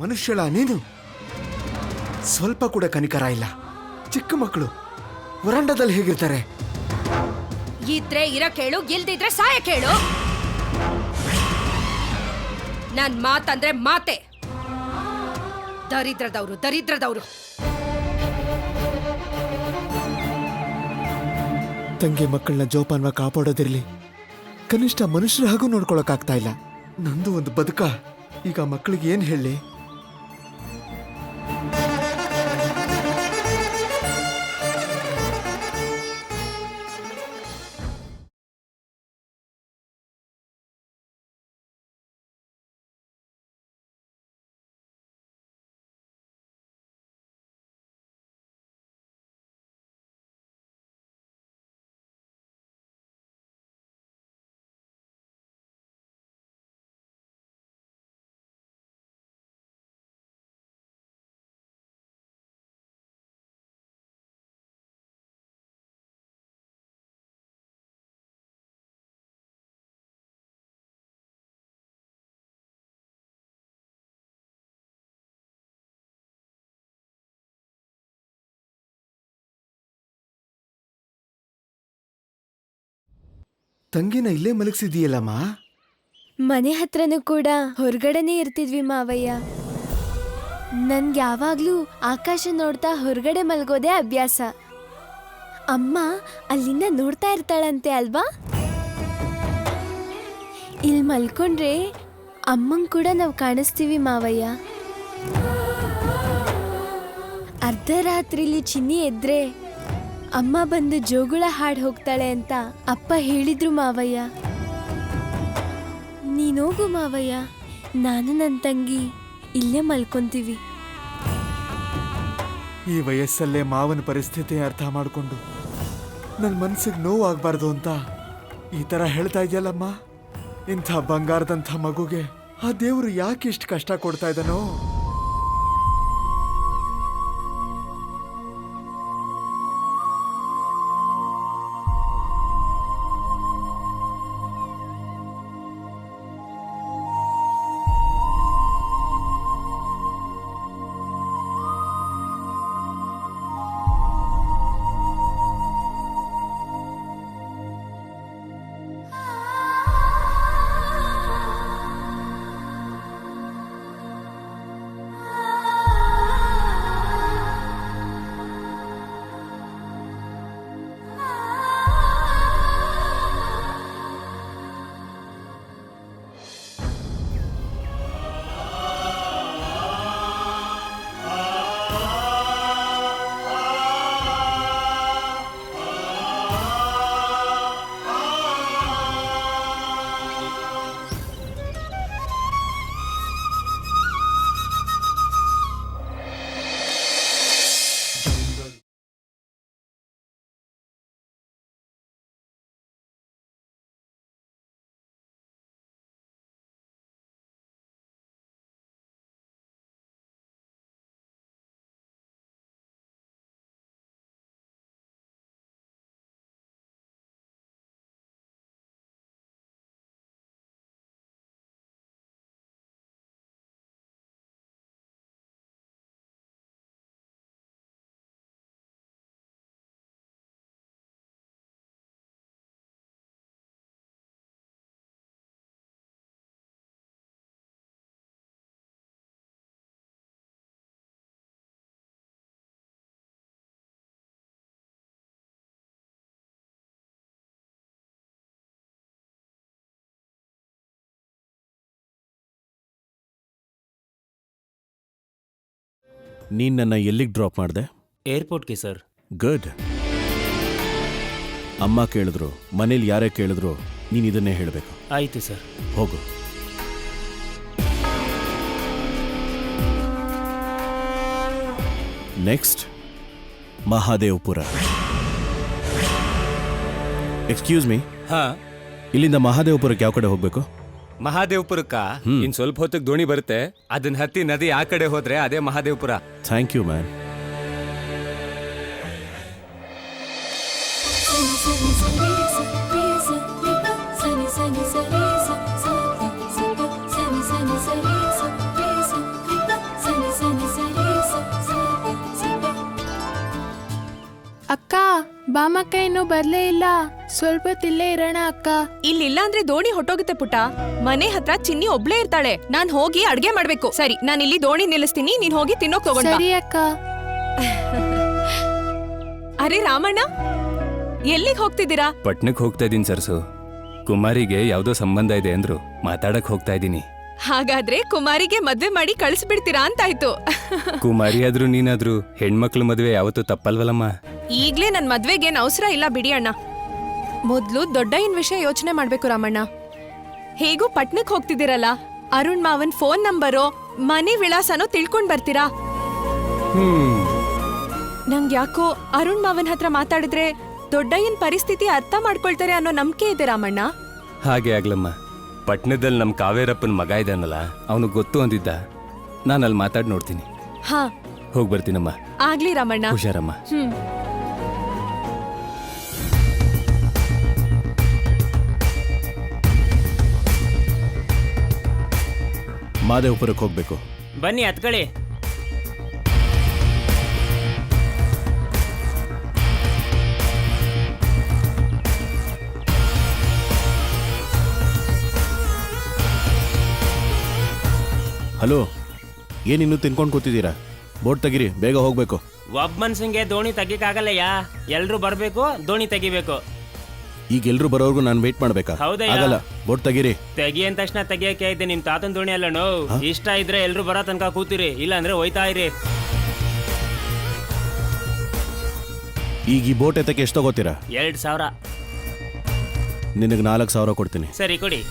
ಮನುಷ್ಯಳ ನೀನು? ಸ್ವಲ್ಪ ಕೂಡ ಕನಿಕರ ಇಲ್ಲ. ಚಿಕ್ಕ ಮಕ್ಕಳು ವರಾಂಡದಲ್ಲಿ ಹೇಗಿರ್ತಾರೆ? ಇದ್ರೆ ಇರ ಕೇಳು, ಇಲ್ದಿದ್ರೆ ಸಾಯ ಕೇಳು. ನನ್ ಮಾತಂದ್ರೆ ಮಾತೆ. ದರಿದ್ರದವ್ರು ದರಿದ್ರದವ್ರು. ತಂಗಿ ಮಕ್ಕಳನ್ನ ಜೋಪಾನ್ವಾಗಿ ಕಾಪಾಡೋದಿರ್ಲಿ, ಕನಿಷ್ಠ ಮನುಷ್ಯರ ಹಾಗೂ ನೋಡ್ಕೊಳಕ್ಕಾಗ್ತಾ ಇಲ್ಲ. ನಂದು ಒಂದು ಬದುಕ. ಈಗ ಮಕ್ಕಳಿಗೆ ಏನ್ ಹೇಳಿ? ತಂಗಿನ ಇಲ್ಲೇ ಮಲಗಿಸಿದೀಯಲ್ಲಮ್ಮ? ಮನೆ ಹತ್ರನೂ ಕೂಡ ಹೊರಗಡೆನೇ ಇರ್ತಿದ್ವಿ ಮಾವಯ್ಯ. ನನ್ಗೆ ಯಾವಾಗ್ಲೂ ಆಕಾಶ ನೋಡ್ತಾ ಹೊರಗಡೆ ಮಲ್ಗೋದೇ ಅಭ್ಯಾಸ. ಅಮ್ಮ ಅಲ್ಲಿಂದ ನೋಡ್ತಾ ಇರ್ತಾಳಂತೆ ಅಲ್ವಾ? ಇಲ್ಲಿ ಮಲ್ಕೊಂಡ್ರೆ ಅಮ್ಮಂಗ್ ಕೂಡ ನಾವು ಕಾಣಿಸ್ತೀವಿ ಮಾವಯ್ಯ. ಅರ್ಧರಾತ್ರಿಲಿ ಚಿನ್ನಿ ಎದ್ರೆ ಅಮ್ಮ ಬಂದು ಜೋಗುಳ ಹಾಡ್ ಹೋಗ್ತಾಳೆ ಅಂತ ಅಪ್ಪ ಹೇಳಿದ್ರು ಮಾವಯ್ಯ. ನೀನೋಗು ಮಾವಯ್ಯ, ನಾನು ನನ್ನ ತಂಗಿ ಇಲ್ಲೇ ಮಲ್ಕೊಂತೀವಿ. ಈ ವಯಸ್ಸಲ್ಲೇ ಮಾವನ ಪರಿಸ್ಥಿತಿ ಅರ್ಥ ಮಾಡಿಕೊಂಡು ನನ್ನ ಮನ್ಸಿಗೆ ನೋವು ಆಗ್ಬಾರ್ದು ಅಂತ ಈ ತರ ಹೇಳ್ತಾ ಇದೆಯಲ್ಲಮ್ಮ. ಇಂಥ ಬಂಗಾರದಂಥ ಮಗುಗೆ ಆ ದೇವರು ಯಾಕೆ ಇಷ್ಟು ಕಷ್ಟ ಕೊಡ್ತಾ ಇದ್ದಾನೋ? ನೀನು ನನ್ನ ಎಲ್ಲಿಗೆ ಡ್ರಾಪ್ ಮಾಡಿದೆ? ಏರ್ಪೋರ್ಟ್ಗೆ ಸರ್. ಗುಡ್. ಅಮ್ಮ ಕೇಳಿದ್ರು, ಮನೇಲಿ ಯಾರೇ ಕೇಳಿದ್ರು ನೀನು ಇದನ್ನೇ ಹೇಳಬೇಕು. ಆಯಿತು ಸರ್. ಹೋಗು. ನೆಕ್ಸ್ಟ್ ಮಹಾದೇವಪುರ. ಎಕ್ಸ್ಕ್ಯೂಸ್ ಮೀ, ಹಾಂ, ಇಲ್ಲಿಂದ ಮಹಾದೇವಪುರಕ್ಕೆ ಯಾವ ಕಡೆ ಹೋಗ್ಬೇಕು? ಮಹಾದೇವಪುರಕ್ಕ ಇನ್ ಸ್ವಲ್ಪ ಹೊತ್ತಿಗೆ ದೋಣಿ ಬರುತ್ತೆ. ಅದನ್ನ ಹತ್ತಿ ನದಿ ಆ ಕಡೆ ಹೋದ್ರೆ ಅದೇ ಮಹಾದೇವಪುರ. Thank you man. ಬಾಮಕ್ಕ ಇನ್ನೂ ಬರ್ಲೇ ಇಲ್ಲ. ಸ್ವಲ್ಪ ತಿಲ್ಲೇ ಇರೋಣ ಅಕ್ಕ. ಇಲ್ಲಿಲ್ಲ ಅಂದ್ರೆ ದೋಣಿ ಹೊಟ್ಟೋಗುತ್ತೆ ಪುಟ್ಟ. ಮನೆ ಹತ್ರ ಚಿನ್ನಿ ಒಬ್ಳೇ ಇರ್ತಾಳೆ. ನಾನ್ ಹೋಗಿ ಅಡ್ಗೆ ಮಾಡ್ಬೇಕು. ಸರಿ, ನಾನ್ ಇಲ್ಲಿ ದೋಣಿ ನಿಲ್ಲಿಸ್ತೀನಿ, ನೀನ್ ಹೋಗಿ ತಿನ್ನೋಕ್ ತಗೊಂಡ್ ಬಾ. ಸರಿ ಅಕ್ಕ. ಅರೆ ರಾಮಣ್ಣ, ಎಲ್ಲಿಗ್ ಹೋಗ್ತಿದ್ದೀರಾ? ಪಟ್ನಕ್ ಹೋಗ್ತಾ ಇದೀನಿ ಸರ್ಸು. ಕುಮಾರಿಗೆ ಯಾವ್ದೋ ಸಂಬಂಧ ಇದೆ ಅಂದ್ರು, ಮಾತಾಡಕ್ ಹೋಗ್ತಾ ಇದೀನಿ. ಹಾಗಾದ್ರೆ ಕುಮಾರಿಗೆ ಮದ್ವೆ ಮಾಡಿ ಕಳಿಸ್ಬಿಡ್ತೀರಾ ಅಂತಾಯ್ತು. ಕುಮಾರಿ ಆದ್ರೂ ನೀನಾದ್ರೂ ಹೆಣ್ಮಕ್ಳು ಮದ್ವೆ ಯಾವತ್ತೂ ತಪ್ಪಲ್ವಲ್ಲಮ್ಮ. ಈಗ್ಲೇ ನನ್ ಮದ್ವೆಗೇನ್ ಅವಸರ ಇಲ್ಲ ಬಿಡಿ ಅಣ್ಣ. ಮೊದ್ಲು ದೊಡ್ಡಯ್ಯನ್ ವಿಷಯ ಯೋಚನೆ ಮಾಡ್ಬೇಕು ರಾಮಣ್ಣ. ಹೇಗೂ ಪಟ್ನಕ್ ಹೋಗ್ತಿದ್ದೀರಲ್ಲ, ಅರುಣ್ ಮಾವನ್ ಫೋನ್ ನಂಬರೋ ಮನೆ ವಿಳಾಸನೋ ತಿಳ್ಕೊಂಡ್ ಬರ್ತೀರಾ? ನಂಗ್ ಯಾಕೋ ಅರುಣ್ ಮಾವನ್ ಹತ್ರ ಮಾತಾಡಿದ್ರೆ ದೊಡ್ಡಯ್ಯನ್ ಪರಿಸ್ಥಿತಿ ಅರ್ಥ ಮಾಡ್ಕೊಳ್ತಾರೆ ಅನ್ನೋ ನಂಬಿಕೆ ಇದೆ ರಾಮಣ್ಣ. ಹಾಗೆ ಆಗ್ಲಮ್ಮ. ಪಟ್ನದಲ್ಲಿ ನಮ್ ಕಾವೇರಪ್ಪನ ಮಗ ಇದ್ದಾನಲ್ಲ, ಅವನು ಗೊತ್ತು ಅಂದಿದ್ದ. ನಾನು ಅಲ್ಲಿ ಮಾತಾಡಿ ನೋಡ್ತೀನಿ. ಹಾ, ಹೋಗ್ ಬರ್ತೀನಮ್ಮ. ಆಗ್ಲಿ ರಾಮಣ್ಣ. ಹುಷಾರಮ್ಮ. ಮಾದೇವಪುರಕ್ಕೆ ಹೋಗ್ಬೇಕು. ಬನ್ನಿ ಹತ್ಕೊಳ್ಳಿ. ಹಲೋ, ಏನಿನ್ನೂ ತಿನ್ಕೊಂಡು ಕೂತಿದ್ದೀರಾ? ಬೋಟ್ ತೆಗೀರಿ, ಬೇಗ ಹೋಗ್ಬೇಕು. ಒಬ್ಬ ಮನ್ಸಂಗೆ ದೋಣಿ ತೆಗಿಯಕ್ಕಾಗಲ್ಲಯ್ಯ. ಎಲ್ರು ಬರ್ಬೇಕು, ದೋಣಿ ತೆಗಿಬೇಕು. ಈಗ ಎಲ್ರು ಬರೋರ್ಗು ನಾನು ವೇಟ್ ಮಾಡ್ಬೇಕಾ? ಹೌದಯ್ಯ. ಆಗಲ್ಲ, ಬೋಟ್ ತೆಗೀರಿ. ತೆಗಿ ಅಂದ ತಕ್ಷಣ ತೆಗಿಯಕ್ಕೆ ಐತೆ ನಿಮ್ ತಾತನ್ ದೋಣಿ ಅಲ್ಲ ನೋ. ಇಷ್ಟ ಇದ್ರೆ ಎಲ್ರು ಬರೋ ತನಕ ಕೂತಿರಿ, ಇಲ್ಲ ಅಂದ್ರೆ ಹೋಯ್ತಾ ಇರಿ. ಈಗ ಈ ಬೋಟ್ ಎತ್ತಕ್ಕೆ ಎಷ್ಟು ತಗೋತೀರಾ? 2,000. ನಿನಗೆ 4,000 ಕೊಡ್ತೀನಿ. ಸರಿ ಕೊಡಿ.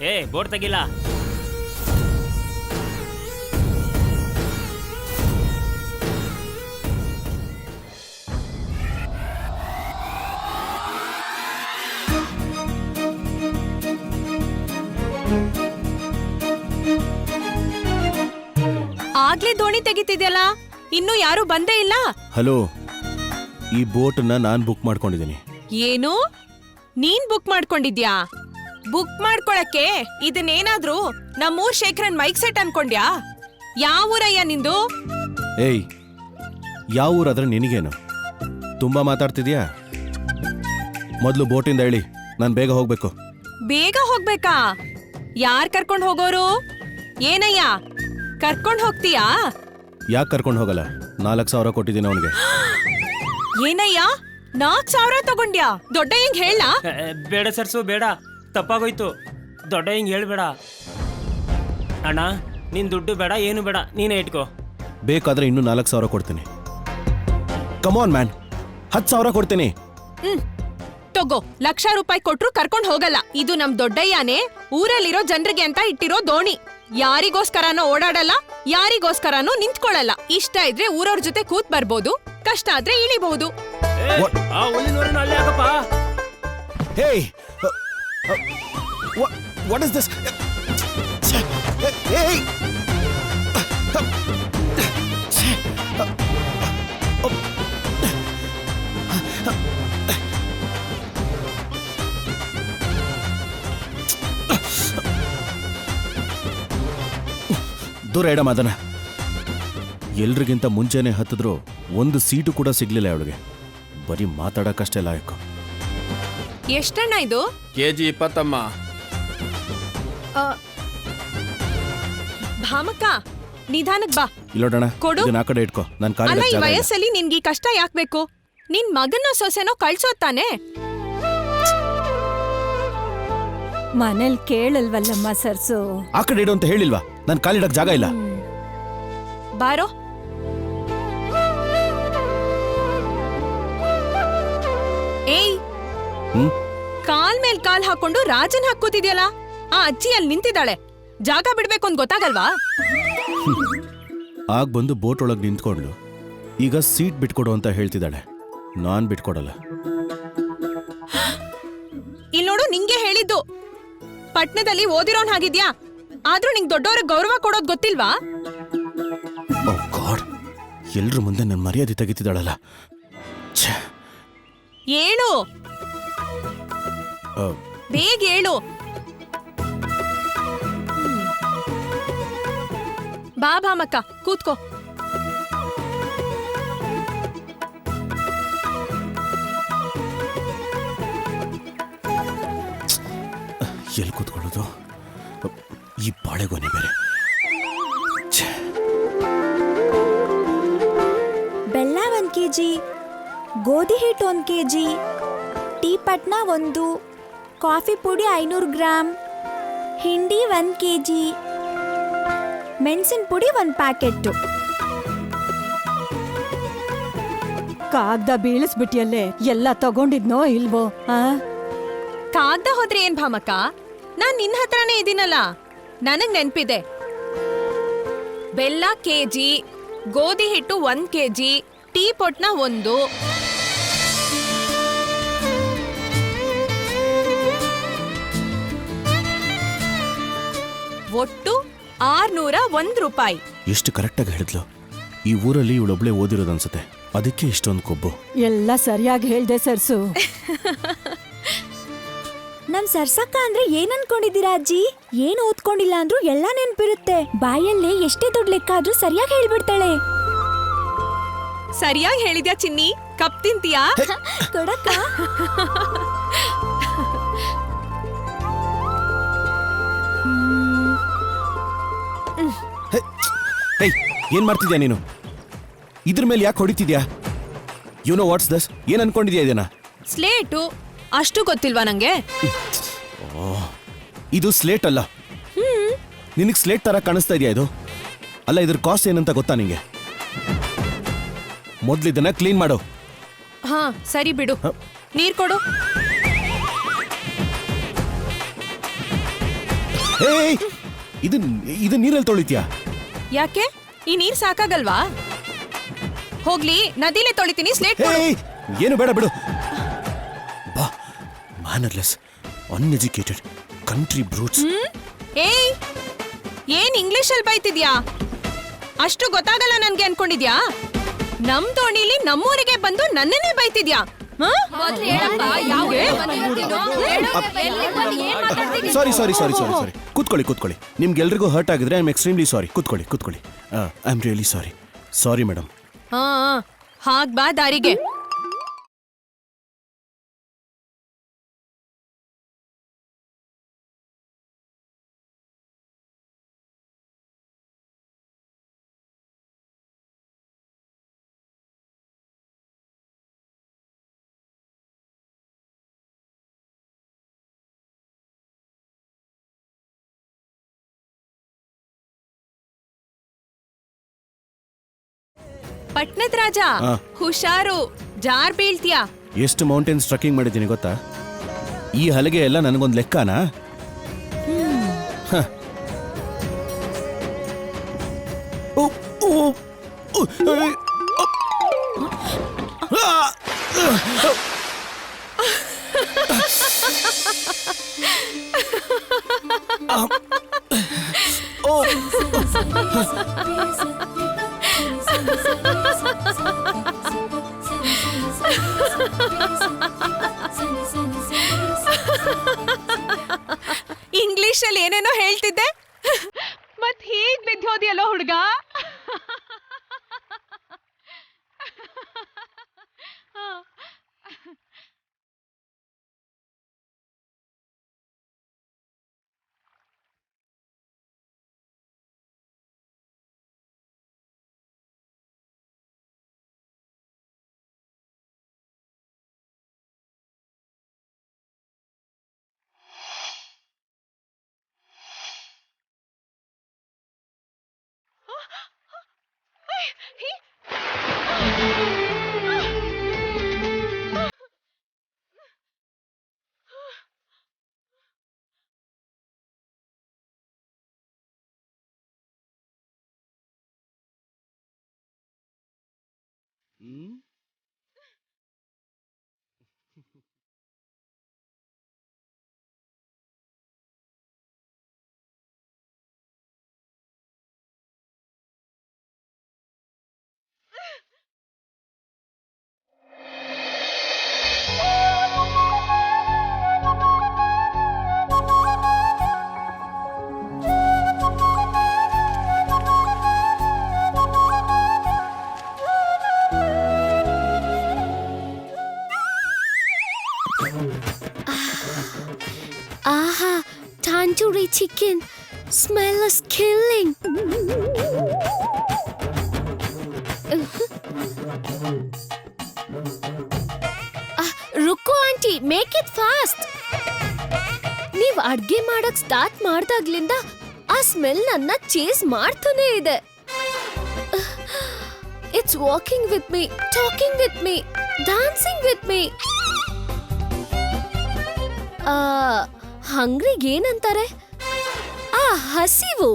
ಏ ಬೋಟ್ ತೆಗಿಲ್ಲ. ಆಗ್ಲೇ ದೋಣಿ ತೆಗಿತಿದ್ಯಲ್ಲ, ಇನ್ನೂ ಯಾರು ಬಂದೇ ಇಲ್ಲ. ಹಲೋ, ಈ ಬೋಟನ್ನ ನಾನು ಬುಕ್ ಮಾಡ್ಕೊಂಡಿದ್ದೀನಿ. ಏನು? ನೀನ್ ಬುಕ್ ಮಾಡ್ಕೊಂಡಿದ್ಯಾ? ಬುಕ್ ಮಾಡ್ಕೊಳಕ್ಕೆ ಇದನ್ನೇನಾದ್ರೂ ನಮ್ಮೂರ್ ಶೇಖರನ್ ಮೈಕ್ ಸೆಟ್ ಅನ್ಕೊಂಡ್ಯಾ? ಯಾವ ಊರಯ್ಯ ನಿಂದು? ಏಯ್, ಯಾವ ಊರಾದ್ರೆ ನಿನಗೇನು? ತುಂಬಾ ಮಾತಾಡ್ತಿದ್ಯಾ? ಮೊದಲು ಬೋಟಿಂದ ಹೇಳಿ, ನಾನು ಬೇಗ ಹೋಗ್ಬೇಕು. ಬೇಗ ಹೋಗ್ಬೇಕಾ? ಯಾರ್ ಕರ್ಕೊಂಡ್ ಹೋಗೋರು? ಏನಯ್ಯ, ಕರ್ಕೊಂಡ್ ಹೋಗ್ತೀಯಾ? ಯಾಕೆ ಕರ್ಕೊಂಡು ಹೋಗಲ್ಲ? 4,000 ಕೊಟ್ಟಿದ್ದೀನಿ ಅವನಿಗೆ. ಏನಯ್ಯ, 4,000 ತಗೊಂಡ್ಯಾ? ದೊಡ್ಡ ಹಿಂಗ್ ಹೇಳ. ಬೇಡ ಸರ್ಸು, ಬೇಡ, ತಪ್ಪಾಗೋಯ್ತು. ದೊಡ್ಡ ಹಿಂಗ್ ಹೇಳ್ಬೇಡ ಅಣ್ಣ. ನಿನ್ ದುಡ್ಡು ಬೇಡ, ಏನು ಬೇಡ, ನೀನೇ ಇಟ್ಕೋ. ಬೇಕಾದ್ರೆ ಇನ್ನೂ 4,000 ಕೊಡ್ತೀನಿ. ಕಮಾನ್ ಮ್ಯಾನ್, 10,000 ಕೊಡ್ತೀನಿ. ತಗೋ, ₹1,00,000 ಕೊಟ್ರು ಕರ್ಕೊಂಡ್ ಹೋಗಲ್ಲ. ಇದು ನಮ್ ದೊಡ್ಡಯ್ಯನೇ ಊರಲ್ಲಿರೋ ಜನರಿಗೆ ಅಂತ ಇಟ್ಟಿರೋ ದೋಣಿ. ಯಾರಿಗೋಸ್ಕರನೋ ಓಡಾಡಲ್ಲ, ಯಾರಿಗೋಸ್ಕರನೋ ನಿಂತ್ಕೊಳ್ಳಲ್ಲ. ಇಷ್ಟ ಇದ್ರೆ ಊರವ್ರ ಜೊತೆ ಕೂತ್ ಬರ್ಬೋದು, ಕಷ್ಟ ಆದ್ರೆ ಇಳಿಬಹುದು. ಆ ಹುಲ್ಲಿನವರನ್ನ ಅಲ್ಲೇ ಹಾಕಪ್ಪ. Hey! What is this? Hey! ದೂರ ಇಡ ಮಾದನ. ಎಲ್ರಿಗಿಂತ ಮುಂಚೆನೆ ಹತ್ತಿದ್ರು ಒಂದು ಸೀಟು ಕೂಡ ಸಿಗ್ಲಿಲ್ಲ ಅವಳಿಗೆ. ಬರೀ ಮಾತಾಡಕ್ಕಷ್ಟೇ ಲಾಯಕು. ಎಷ್ಟಣ್ಣ ಇದು? ಕೆಜಿ 20 ಅಮ್ಮ. ಭಾಮಕ್ಕ, ನಿಧಾನಕ್ ಬಾ. ಇಲ್ಲೋಡಣ, ಕೊಡು. ಇದನ್ನ ಆ ಕಡೆ ಇಟ್ಕೋ. ನಾನು ಅಲ್ಲ, ಈ ಕಾಲಿಗೆ ವಯಸ್ಸಲ್ಲಿ ನಿನ್ಗೆ ಈ ಕಷ್ಟ ಯಾಕ್ಬೇಕು? ನಿನ್ ಮಗನೋ ಸೊಸೆನೋ ಕಳ್ಸೋದ್ ತಾನೆ? ಮನೇಲ್ ಕೇಳಲ್ವಲ್ಲಮ್ಮ ಸರ್ಸು. ಆ ಕಡೆ ಇಡು ಅಂತ ಹೇಳಿಲ್ವಾ? ನಾನು ಕಾಲಿಡಕ್ ಜಾಗ ಇಲ್ಲ. ಬಾರೋ. ಏಯ್, ಕಾಲ್ ಮೇಲ್ ಕಾಲ್ ಹಾಕೊಂಡು ರಾಜನ್ ಹಾಕೋತಿದ್ಯಲ್ಲ, ಆ ಅಜ್ಜಿ ಅಲ್ಲಿ ನಿಂತಿದ್ದಾಳೆ. ಜಾಗ ಬಿಡ್ಬೇಕು ಅಂತ ಗೊತ್ತಾಗಲ್ವಾ? ಆಗ ಬಂದು ಬೋಟ್ ಒಳಗೆ ನಿಂತ್ಕೊಂಡ್ಲು. ಈಗ ಸೀಟ್ ಬಿಟ್ಕೊಡು ಅಂತ ಹೇಳ್ತಿದ್ದಾಳೆ. ನಾನ್ ಬಿಟ್ಕೊಡಲ್ಲ. ಇಲ್ಲಿ ನೋಡು, ನಿಂಗೆ ಹೇಳಿದ್ದು. ಪಟ್ನದಲ್ಲಿ ಓದಿರೋನ್ ಹಾಗಿದ್ಯಾ, ಆದ್ರೂ ನಿಂಗ್ ದೊಡ್ಡವ್ರಿಗೆ ಗೌರವ ಕೊಡೋದ್ ಗೊತ್ತಿಲ್ವಾ? ಓ ಗಾಡ್, ಎಲ್ರ ಮುಂದೆ ನನ್ನ ಮರ್ಯಾದೆ ತೆಗಿತಿದ್ದಾಳಲ್ಲ. ಏಳು. ಬೇಗ ಹೇಳು. ಬಾ ಭಾಮಕ್ಕ, ಕೂತ್ಕೋ. ಎಲ್ಲಿ ಕೂತ್ಕೊಳ್ಳೋದು? ಈ ಬಾಳೆಗೊನೆ ಬೇರೆ. ಬೆಲ್ಲ 1 kg, ಗೋಧಿ ಹಿಟ್ಟು 1 kg, ಟೀ ಪಟ್ನ 1, ಕಾಫಿ ಪುಡಿ 500 ಗ್ರಾಮ್, ಹಿಂಡಿ 1 kg, ಮೆಣಸಿನ ಪುಡಿ 1 ಪ್ಯಾಕೆಟ್. ಕಾಗ್ದ ಬೀಳಿಸ್ಬಿಟ್ಟಿಯಲ್ಲೇ ಎಲ್ಲ ತಗೊಂಡಿದ್ನೋ ಇಲ್ವೋ? ಕಾಗ್ದ ಹೋದ್ರೆ ಏನ್ ಭಾಮಕ್ಕ, ನಾನ್ ನಿನ್ ಹತ್ರನೇ ಇದೀನಲ್ಲ. ನನಗ್ ನೆನ್ಪಿದೆ. ಬೆಲ್ಲ ಕೆಜಿ, ಗೋಧಿ ಹಿಟ್ಟು 1 kg, ಟೀ ಪೊಟ್ನ 1, ಒಟ್ಟು 601 ರೂಪಾಯಿ. ಎಷ್ಟು ಕರೆಕ್ಟಾಗಿ ಹೇಳಿದ್ಲು. ಈ ಊರಲ್ಲಿ ಇವಳೊಬ್ಳೆ ಓದಿರೋದು ಅನ್ಸುತ್ತೆ, ಅದಕ್ಕೆ ಇಷ್ಟೊಂದು ಕೊಬ್ಬು. ಎಲ್ಲ ಸರಿಯಾಗಿ ಹೇಳ್ದೆ ಸರ್ಸು. ನಮ್ ಸರ್ಸಕ್ಕ ಅಂದ್ರೆ ಏನ್ ಅನ್ಕೊಂಡಿದ್ದೀರಾ ಅಜ್ಜಿ? ಏನ್ ಓದ್ಕೊಂಡಿಲ್ಲ ಅಂದ್ರೂ ಎಲ್ಲ ನೆನ್ಪಿರುತ್ತೆ. ಬಾಯಲ್ಲೇ ಎಷ್ಟೇ ದೊಡ್ಡ ಲೆಕ್ಕ ಆದ್ರೂ ಸರಿಯಾಗಿ ಹೇಳ್ಬಿಡ್ತಾಳೆ. ಸರಿಯಾಗಿ ಹೇಳಿದ್ಯಾ ಚಿನ್ನಿ. ಕಪ್ ತಿಂತೀಯಾ? ಕೊಡಕ್ಕ. ಹೇಯ್, ಏನ್ ಮಾಡ್ತಿದ್ಯಾ ನೀನು? ಇದ್ರ ಮೇಲೆ ಯಾಕೆ ಹೊಡಿತಿದ್ಯಾ? You know what's this? ಏನ್ ಅನ್ಕೊಂಡಿದ್ಯಾ ಇದನ್ನ? ಸ್ಲೇಟು. ಅಷ್ಟು ಗೊತ್ತಿಲ್ವಾ ನಂಗೆ? ಇದು ಸ್ಲೇಟ್ ಅಲ್ಲ. ನಿನಗೆ ಸ್ಲೇಟ್ ತರ ಕಾಣಿಸ್ತಾ ಇದೆಯಾ ಇದು? ಅಲ್ಲ, ಇದ್ರ ಕಾಸ್ಟ್ ಏನಂತ ಗೊತ್ತಾ ನಿಂಗೆ? ಮೊದ್ಲು ಇದನ್ನ ಕ್ಲೀನ್ ಮಾಡು. ಹಾ ಸರಿ ಬಿಡು. ನೀರ್ ಕೊಡು. ಏಯ್, ಇದು ನೀರಲ್ಲಿ ತೊಳಿತ್ಯಾ? ಯಾಕೆ? ಈ ನೀರ್ ಸಾಕಾಗಲ್ವಾ? ಹೋಗ್ಲಿ, ನದಿಲೇ ತೊಳಿತೀನಿ. ಸ್ಲೇಟ್ ಕೊಡು. ಏಯ್, ಏನು ಬೇಡ ಬಿಡು. ಬಾ, ಮ್ಯಾನರ್ಲೆಸ್, ಅನ್ಎಜುಕೇಟೆಡ್ ಕಂಟ್ರಿ ಬ್ರೂಟ್ಸ್. ಏಯ್, ಏನ್ ಇಂಗ್ಲಿಷ್ ಅಲ್ಲಿ ಬೈತಿದ್ಯಾ? ಅಷ್ಟು ಗೊತ್ತಾಗಲ್ಲ ನನ್ಗೆ ಅನ್ಕೊಂಡಿದ್ಯಾ? ನಮ್ ದೋಣಿಲಿ ನಮ್ಮೂರಿಗೆ ಬಂದು ನನ್ನನ್ನೇ ಬೈತಿದ್ಯಾ? ಸಾರಿ ಸಾರಿ ಸಾರಿ ಸಾರಿ ಸಾರಿ ಕೂತ್ಕೊಳ್ಳಿ. ನಿಮ್ಗೆಲ್ರಿಗೂ ಹರ್ಟ್ ಆಗಿದ್ರೆ ಐ ಆಮ್ ಎಕ್ಸ್ಟ್ರೀಮ್ಲಿ ಸಾರಿ. ಕೂತ್ಕೊಳ್ಳಿ. I am really sorry madam. ಹಾ, ಹಾಗ್ ಬಾ ದಾರಿಗೆ. ಪಟ್ನದ ರಾಜ, ಹುಷಾರು, ಜಾರ್ ಬೀಳ್ತೀಯಾ. ಎಷ್ಟು ಮೌಂಟೇನ್ಸ್ ಟ್ರಕ್ಕಿಂಗ್ ಮಾಡಿದ್ದೀನಿ ಗೊತ್ತಾ? ಈ ಹಲಗೆ ಎಲ್ಲ ನನಗೊಂದು ಲೆಕ್ಕನಾ? ಇಂಗ್ಲಿಷ್ ಅಲ್ಲಿ ಏನೇನೋ ಹೇಳ್ತಿದ್ದೆ, ಮತ್ ಹೀಗ್ ಬಿದ್ದೋದಿಯಲ್ಲೋ ಹುಡ್ಗ. ಆಹಾ tandoori chicken. Smell is killing. Rukku aunty, make it fast. ನೀವ್ ಅಡ್ಗೆ ಮಾಡಕ್ ಸ್ಟಾರ್ಟ್ ಮಾಡ್ದಾಗ್ಲಿಂದ ಆ ಸ್ಮೆಲ್ ನನ್ನ ಚೇಸ್ ಮಾಡ್ತಾನೆ ಇದೆ. It's walking with me, talking with me, dancing with me. ಹಂಗ್ರಿಗೆ ಏನಂತಾರೆ? ಹಸಿವು.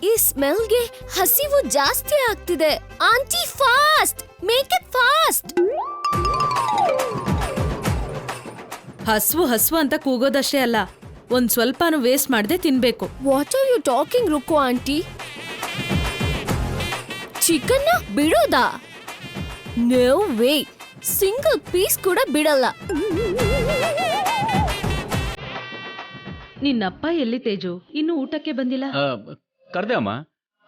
ಈ ಸ್ಮೆಲ್ಗೆ ಹಸಿವು ಜಾಸ್ತಿ ಆಗ್ತಿದೆ. Aunty fast, make it fast. ಹಸ್ವು ಅಂತ ಕೂಗೋದಷ್ಟೇ ಅಲ್ಲ, ಒಂದ್ ಸ್ವಲ್ಪನೂ ವೇಸ್ಟ್ ಮಾಡದೆ ತಿನ್ಬೇಕು. What are you talking Ruku aunty? ಚಿಕನ್ನ ಬಿಡೋದಾ? ನೋ ವೇ, ಸಿಂಗಲ್ ಪೀಸ್ ಕೂಡ ಬಿಡಲ್ಲ. ನಿನ್ನಪ್ಪ ಎಲ್ಲಿ ತೇಜು? ಇನ್ನು ಊಟಕ್ಕೆ ಬಂದಿಲ್ಲ. ಕರ್ದೆ ಅಮ್ಮ,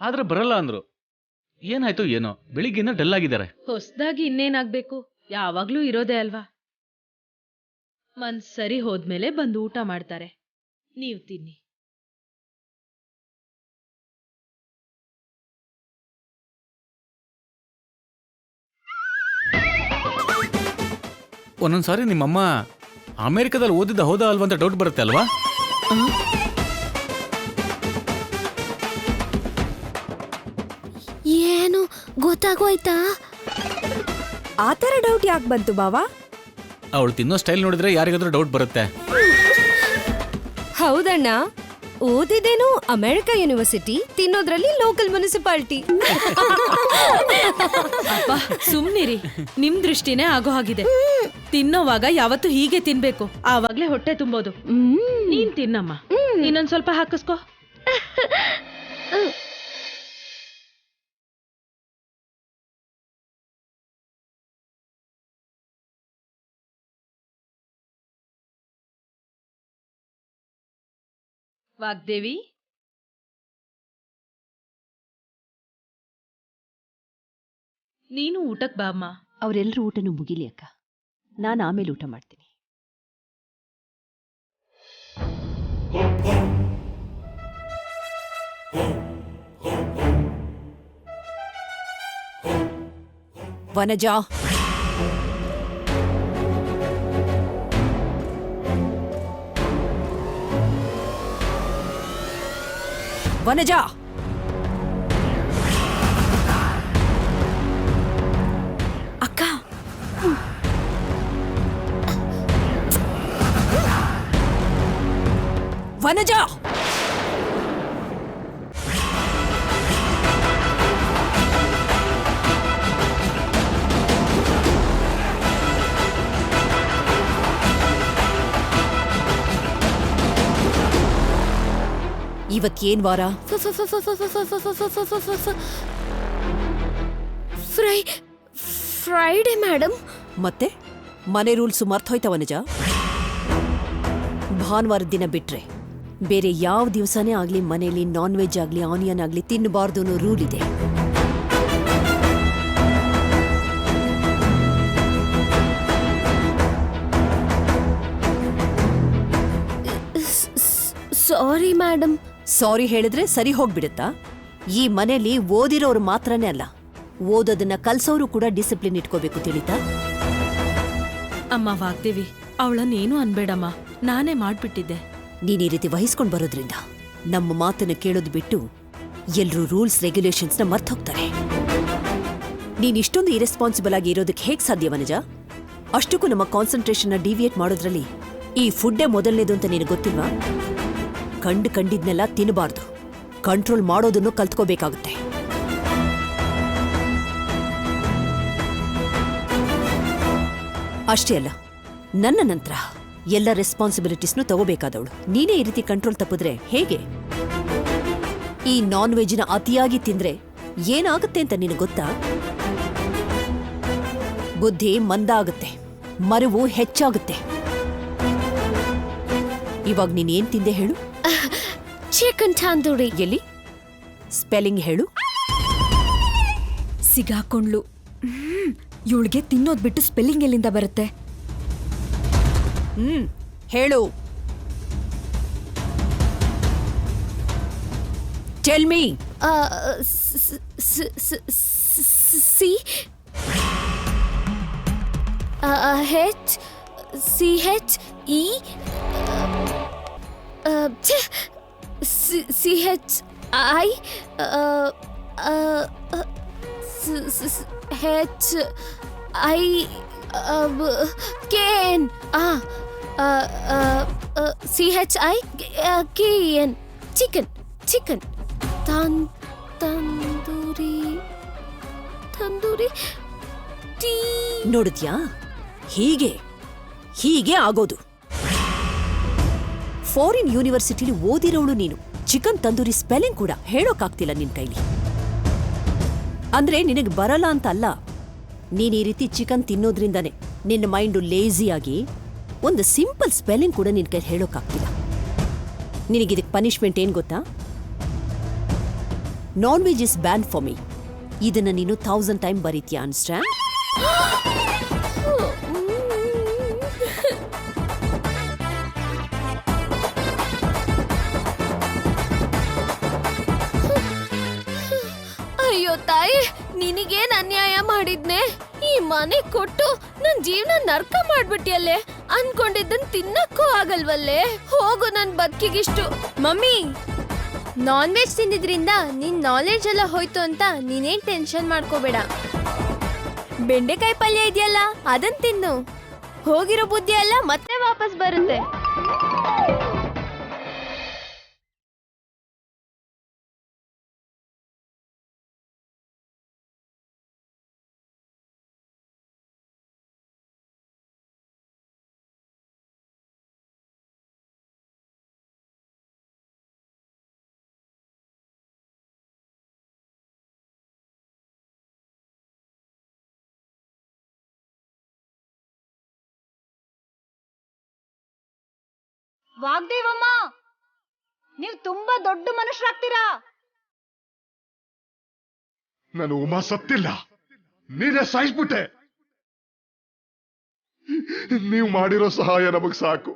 ಆದ್ರೆ ಬರಲ್ಲ ಅಂದ್ರು. ಏನಾಯ್ತು ಏನೋ, ಬೆಳಿಗ್ಗೆಯಿಂದ ಡಲ್ ಆಗಿದ್ದಾರೆ. ಹೊಸ್ದಾಗಿ ಇನ್ನೇನಾಗ್ಬೇಕು? ಯಾವಾಗ್ಲೂ ಇರೋದೇ ಅಲ್ವಾ. ಮನ್ಸ್ ಸರಿ ಹೋದ್ಮೇಲೆ ಬಂದು ಊಟ ಮಾಡ್ತಾರೆ. ನೀವ್ ತಿನ್ನಿ. ಒಂದೊಂದ್ಸಾರಿ ನಿಮ್ಮಮ್ಮ ಅಮೆರಿಕದಲ್ಲಿ ಓದಿದ್ದ ಹೌದಾ ಅಲ್ವಾ ಅಂತ ಡೌಟ್ ಬರುತ್ತೆ ಅಲ್ವಾ? ಏನು ಗೊತ್ತಾಗೋಯ್ತಾ? ಆ ಥರ ಡೌಟ್ ಯಾಕೆ ಬಂತು ಬಾವಾ? ಅವಳು ತಿನ್ನೋ ಸ್ಟೈಲ್ ನೋಡಿದ್ರೆ ಯಾರಿಗಾದ್ರೂ ಡೌಟ್ ಬರುತ್ತೆ. ಹೌದಣ್ಣ, ಓದಿದೇನು ಅಮೆರಿಕ ಯೂನಿವರ್ಸಿಟಿ, ತಿನ್ನೋದ್ರಲ್ಲಿ ಲೋಕಲ್ ಮುನಿಸಿಪಾಲಿಟಿ. ಅಪ್ಪ ಸುಮ್ನಿರಿ, ನಿಮ್ ದೃಷ್ಟಿನೇ ಆಗೋ ಹಾಗಿದೆ. ತಿನ್ನೋವಾಗ ಯಾವತ್ತು ಹೀಗೆ ತಿನ್ಬೇಕು, ಆವಾಗ್ಲೇ ಹೊಟ್ಟೆ ತುಂಬೋದು. ನೀನ್ ತಿನ್ನಮ್ಮ, ಇನ್ನೊಂದ್ ಸ್ವಲ್ಪ ಹಾಕಿಸ್ಕೋ. ವಾಗ್ದೇವಿ, ನೀನು ಊಟಕ್ ಬಾ ಅಮ್ಮ. ಅವರೆಲ್ಲರೂ ಊಟನೂ ಮುಗಿಲಿ ಅಕ್ಕ, ನಾನು ಆಮೇಲೆ ಊಟ ಮಾಡ್ತೀನಿ. ವನಜಾ, ವನಜಾ, ಅಕ್ಕ, ವನಜಾ, ಇವತ್ತೇನ್ ವಾರ? Friday madam. ಮತ್ತೆ ಮನೆ ರೂಲ್ಸು ಮರ್ತೋಯ್ತ ವನಜ? ಭಾನುವಾರದ ದಿನ ಬಿಟ್ರೆ ಬೇರೆ ಯಾವ ದಿವಸನೇ ಆಗ್ಲಿ ಮನೇಲಿ ನಾನ್ ವೆಜ್ ಆಗ್ಲಿ ಆನಿಯನ್ ಆಗ್ಲಿ ತಿನ್ನಬಾರ್ದು ಅನ್ನೋ ರೂಲ್ ಇದೆ. Sorry madam. ಸಾರಿ ಹೇಳಿದ್ರೆ ಸರಿ ಹೋಗ್ಬಿಡುತ್ತಾ? ಈ ಮನೇಲಿ ಓದಿರೋರು ಮಾತ್ರನೇ ಅಲ್ಲ, ಓದೋದನ್ನ ಕಲ್ಸೋರು ಕೂಡ ಡಿಸಿಪ್ಲಿನ್ ಇಟ್ಕೋಬೇಕು, ತಿಳಿತಾ? ಅಮ್ಮ ವಾಗ್ದೇವಿ, ಅವಳನ್ನೇನು ಅನ್ಬೇಡಮ್ಮ, ನಾನೇ ಮಾಡ್ಬಿಟ್ಟಿದ್ದೆ. ನೀನ್ ಈ ರೀತಿ ವಹಿಸ್ಕೊಂಡ್ ಬರೋದ್ರಿಂದ ನಮ್ಮ ಮಾತನ್ನ ಕೇಳೋದು ಬಿಟ್ಟು ಎಲ್ರೂ ರೂಲ್ಸ್ ರೆಗ್ಯುಲೇಷನ್ಸ್ನ ಮರ್ತ್ ಹೋಗ್ತಾರೆ. ನೀನ್ ಇಷ್ಟೊಂದು ಇರೆಸ್ಪಾನ್ಸಿಬಲ್ ಆಗಿ ಇರೋದಕ್ಕೆ ಹೇಗ್ ಸಾಧ್ಯ ವನಜ? ಅಷ್ಟಕ್ಕೂ ನಮ್ಮ ಕಾನ್ಸಂಟ್ರೇಷನ್ನ ಡಿವಿಯೇಟ್ ಮಾಡೋದ್ರಲ್ಲಿ ಈ ಫುಡ್ಡೇ ಮೊದಲನೇದು ಅಂತ ನಿನಗೆ ಗೊತ್ತಿಲ್ವಾ? ಕಂಡಿದ್ನೆಲ್ಲ ತಿನ್ನಬಾರ್ದು, ಕಂಟ್ರೋಲ್ ಮಾಡೋದನ್ನು ಕಲ್ತ್ಕೋಬೇಕಾಗುತ್ತೆ. ಅಷ್ಟೇ ಅಲ್ಲ, ನನ್ನ ನಂತರ ಎಲ್ಲ ರೆಸ್ಪಾನ್ಸಿಬಿಲಿಟೀಸ್ನು ತಗೋಬೇಕಾದವಳು ನೀನೇ. ಈ ರೀತಿ ಕಂಟ್ರೋಲ್ ತಪ್ಪಿದ್ರೆ ಹೇಗೆ? ಈ ನಾನ್ ವೆಜ್ನ ಅತಿಯಾಗಿ ತಿಂದ್ರೆ ಏನಾಗುತ್ತೆ ಅಂತ ನಿನಗೆ ಗೊತ್ತಾ? ಬುದ್ಧಿ ಮಂದ ಆಗುತ್ತೆ, ಮರುವು ಹೆಚ್ಚಾಗುತ್ತೆ. ಇವಾಗ ನೀನ್ ಏನ್ ತಿಂದೆ ಹೇಳು? ಚಿಕನ್ ತಂದೂರಿ. ಎಲ್ಲಿ? ಸ್ಪೆಲ್ಲಿಂಗ್ ಹೇಳು. ಸಿಗಾಕೊಂಡ್ಲು. ಇವಳಿಗೆ ತಿನ್ನೋದ್ ಬಿಟ್ಟು ಸ್ಪೆಲ್ಲಿಂಗ್ ಎಲ್ಲಿಂದ ಬರುತ್ತೆ? ಹೇಳು. Tell me. C H C H E C H I H I K N C H I K N chicken chicken tandoori tandoori tea. ನೋಡಿದ್ಯಾ, ಹೀಗೆ ಹೀಗೆ ಆಗೋದು. ಫಾರಿನ್ ಯೂನಿವರ್ಸಿಟಿಲಿ ಓದಿರೋಳು ನೀನು, ಚಿಕನ್ ತಂದೂರಿ ಸ್ಪೆಲ್ಲಿಂಗ್ ಕೂಡ ಹೇಳೋಕ್ಕಾಗ್ತಿಲ್ಲ ನಿನ್ ಕೈಲಿ. ಅಂದ್ರೆ ನಿನಗೆ ಬರಲ್ಲ ಅಂತ ಅಲ್ಲ, ನೀನ್ ಈ ರೀತಿ ಚಿಕನ್ ತಿನ್ನೋದ್ರಿಂದಾನೆ ನಿನ್ನ ಮೈಂಡು ಲೇಸಿಯಾಗಿ ಒಂದು ಸಿಂಪಲ್ ಸ್ಪೆಲ್ಲಿಂಗ್ ಕೂಡ ನಿನ್ ಕೈ ಹೇಳೋಕ್ಕಾಗ್ತಿಲ್ಲ. ನಿನಗಿದಕ್ಕೆ ಪನಿಷ್ಮೆಂಟ್ ಏನ್ ಗೊತ್ತಾ? Non veg is ban for me. ಇದನ್ನ ನೀನು 1000 ಟೈಮ್ ಬರೀತೀಯಾ? ಅಂಡರ್ಸ್ಟ್ಯಾಂಡ್? ಅಯ್ಯೋ ತಾಯಿ, ನಿನಗೇನ್ ಅನ್ಯಾಯ ಮಾಡಿದ್ನೆ? ಈ ಮನೆ ಕೊಟ್ಟು ನನ್ ಜೀವನ ನರ್ಕ ಮಾಡ್ಬಿಟ್ಟಿಯಲ್ಲೇ. ಅನ್ಕೊಂಡಿದ್ದನ್ ತಿನ್ನಕ್ಕೂ ಆಗಲ್ವಲ್ಲೇ. ಹೋಗು ನನ್ ಬದುಕಿಗಿಷ್ಟು. ಮಮ್ಮಿ, ನಾನ್ ವೆಜ್ ತಿಂದಿದ್ರಿಂದ ನಿನ್ ನಾಲೆಡ್ಜ್ ಎಲ್ಲ ಹೋಯ್ತು ಅಂತ ನೀನೇನ್ ಟೆನ್ಷನ್ ಮಾಡ್ಕೋಬೇಡ. ಬೆಂಡೆಕಾಯಿ ಪಲ್ಯ ಇದೆಯಲ್ಲ, ಅದನ್ ತಿನ್ನು. ಹೋಗಿರೋ ಬುದ್ಧಿ ಎಲ್ಲ ಮತ್ತೆ ವಾಪಸ್ ಬರುತ್ತೆ. ವಾಗ್ದೇವಮ್ಮ, ನೀವು ತುಂಬಾ ದೊಡ್ಡ ಮನುಷ್ಯರಾಗ್ತೀರಾ. ನಾನು ಉಮಾ ಸತ್ತಿಲ್ಲ, ನೀನೇ ಸಾಯಿಸ್ಬಿಟ್ಟೆ. ನೀವು ಮಾಡಿರೋ ಸಹಾಯ ನಮಗ್ ಸಾಕು.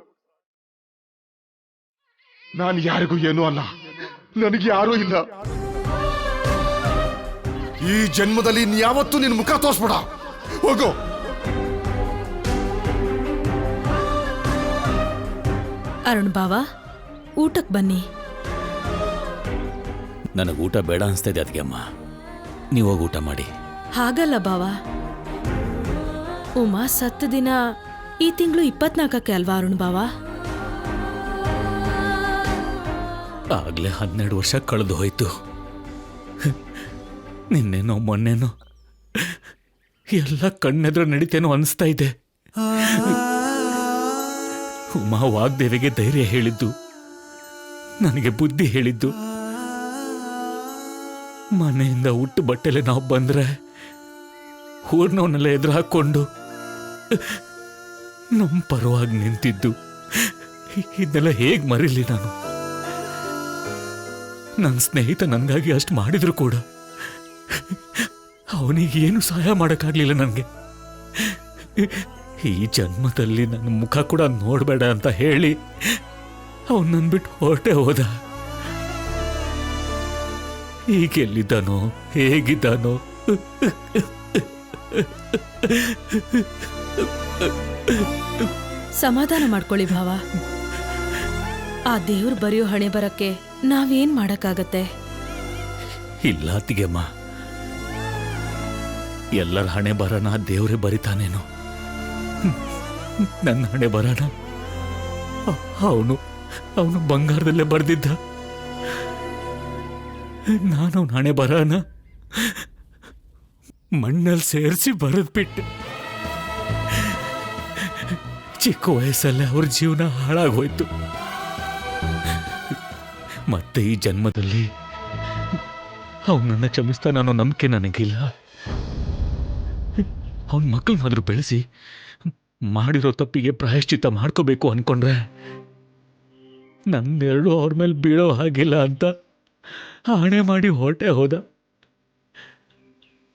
ನಾನು ಯಾರಿಗೂ ಏನೂ ಅಲ್ಲ, ನನಗೆ ಯಾರೂ ಇಲ್ಲ. ಈ ಜನ್ಮದಲ್ಲಿ ಯಾವತ್ತೂ ನಿನ್ ಮುಖ ತೋರಿಸ್ಬೇಡ. ಹೋಗೋ. ಅರುಣ್ ಬಾವ, ಊಟಕ್ಕೆ ಬನ್ನಿ. ನನಗೆ ಊಟ ಬೇಡ ಅನಿಸ್ತಾ ಇದೆ ಅದಕ್ಕೆ ಅಮ್ಮ, ನೀವು ಹೋಗಿ ಊಟ ಮಾಡಿ. ಹಾಗಲ್ಲ ಬಾವ, ಉಮಾ ಸತ್ತ ದಿನ ಈ ತಿಂಗಳು 24ಕ್ಕೆ ಅಲ್ವಾ ಅರುಣ್ ಬಾವ? ಆಗ್ಲೇ 12 ವರ್ಷ ಕಳೆದು ಹೋಯ್ತು. ನಿನ್ನೇನೋ ಮೊನ್ನೆನೋ ಎಲ್ಲ ಕಣ್ಣೆದ್ರ ನಡೀತೇನೋ ಅನಿಸ್ತಾ ಇದೆ. ಉಮಾ ವಾಗ್ದೇವಿಗೆ ಧೈರ್ಯ ಹೇಳಿದ್ದು, ನನಗೆ ಬುದ್ಧಿ ಹೇಳಿದ್ದು. ಮನೆಯಿಂದ ಉಟ್ಟು ಬಟ್ಟೆಲೆ ನಾವು ಬಂದ್ರೆ ಊರ್ನವನ್ನೆಲ್ಲ ಎದುರು ಹಾಕೊಂಡು ನಮ್ಮ ಪರವಾಗಿ ನಿಂತಿದ್ದು. ಇದನ್ನೆಲ್ಲ ಹೇಗ್ ಮರೀಲಿ ನಾನು? ನನ್ನ ಸ್ನೇಹಿತ ನನಗಾಗಿ ಅಷ್ಟು ಮಾಡಿದ್ರು ಕೂಡ ಅವನಿಗೆ ಏನು ಸಹಾಯ ಮಾಡೋಕ್ಕಾಗ್ಲಿಲ್ಲ ನನಗೆ. ಈ ಜನ್ಮದಲ್ಲಿ ನನ್ನ ಮುಖ ಕೂಡ ನೋಡಬೇಡ ಅಂತ ಹೇಳಿ ಅವನು ನನ್ನ ಬಿಟ್ಟು ಹೊರಟೆ ಹೋದ. ಈಗೆಲ್ಲಿದ್ದಾನೋ, ಹೇಗಿದ್ದಾನೋ? ಸಮಾಧಾನ ಮಾಡ್ಕೊಳ್ಳಿ ಭಾವ. ಆ ದೇವ್ರು ಬರೆಯೋ ಹಣೆ ಬರಕ್ಕೆ ನಾವೇನ್ ಮಾಡಕ್ಕಾಗತ್ತೆ? ಇಲ್ಲ ಅತ್ತಿಗೆಮ್ಮ, ಎಲ್ಲರ ಹಣೆ ಬರನ ದೇವ್ರೇ ಬರಿತಾನೇನೋ. ನನ್ನ ಹಣೆ ಬರನ ಅವನು ಬಂಗಾರದಲ್ಲೇ ಬರೆದಿದ್ದ. ನಾನು ಅವನ ಹಣೆ ಬರನ ಮಣ್ಣಲ್ಲಿ ಸೇರಿಸಿ ಬರೆದ್ಬಿಟ್ಟೆ. ಚಿಕ್ಕ ವಯಸ್ಸಲ್ಲೇ ಅವ್ರ ಜೀವನ ಹಾಳಾಗೋಯ್ತು. ಮತ್ತೆ ಈ ಜನ್ಮದಲ್ಲಿ ಅವನನ್ನ ಕ್ಷಮಿಸ್ತಾನ ಅನ್ನೋ ನಂಬಿಕೆ ನನಗಿಲ್ಲ. ಅವನ ಮಕ್ಕಳನ್ನಾದ್ರೂ ಬೆಳೆಸಿ ಮಾಡಿರೋ ತಪ್ಪಿಗೆ ಪ್ರಾಯಶ್ಚಿತ್ತ ಮಾಡ್ಕೋಬೇಕು ಅನ್ಕೊಂಡ್ರೆ ನನ್ನೆರಡು ಅವ್ರ ಮೇಲೆ ಬೀಳೋ ಹಾಗಿಲ್ಲ ಅಂತ ಆಣೆ ಮಾಡಿ ಹೊರಟೆ ಹೋದ.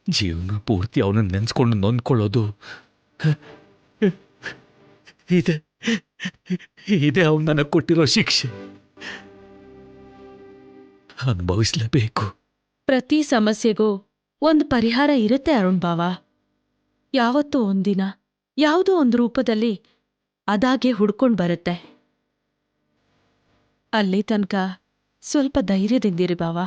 ಜೀವನ ಪೂರ್ತಿ ಅವನನ್ನು ನೆನೆಸ್ಕೊಂಡು ನೊಂದ್ಕೊಳ್ಳೋದು ಇದೆ. ಇದೇ ಅವ್ನು ನನಗೆ ಕೊಟ್ಟಿರೋ ಶಿಕ್ಷೆ. ಅನುಭವಿಸ್ಲೇಬೇಕು. ಪ್ರತಿ ಸಮಸ್ಯೆಗೂ ಒಂದು ಪರಿಹಾರ ಇರುತ್ತೆ ಅರುಣ್ ಬಾವ. ಯಾವತ್ತೋ ಒಂದಿನ ಯಾವುದೋ ಒಂದು ರೂಪದಲ್ಲಿ ಅದಾಗೆ ಹುಡ್ಕೊಂಡು ಬರುತ್ತೆ. ಅಲ್ಲಿ ತನಕ ಸ್ವಲ್ಪ ಧೈರ್ಯದಿಂದಿರಿ ಬಾವ.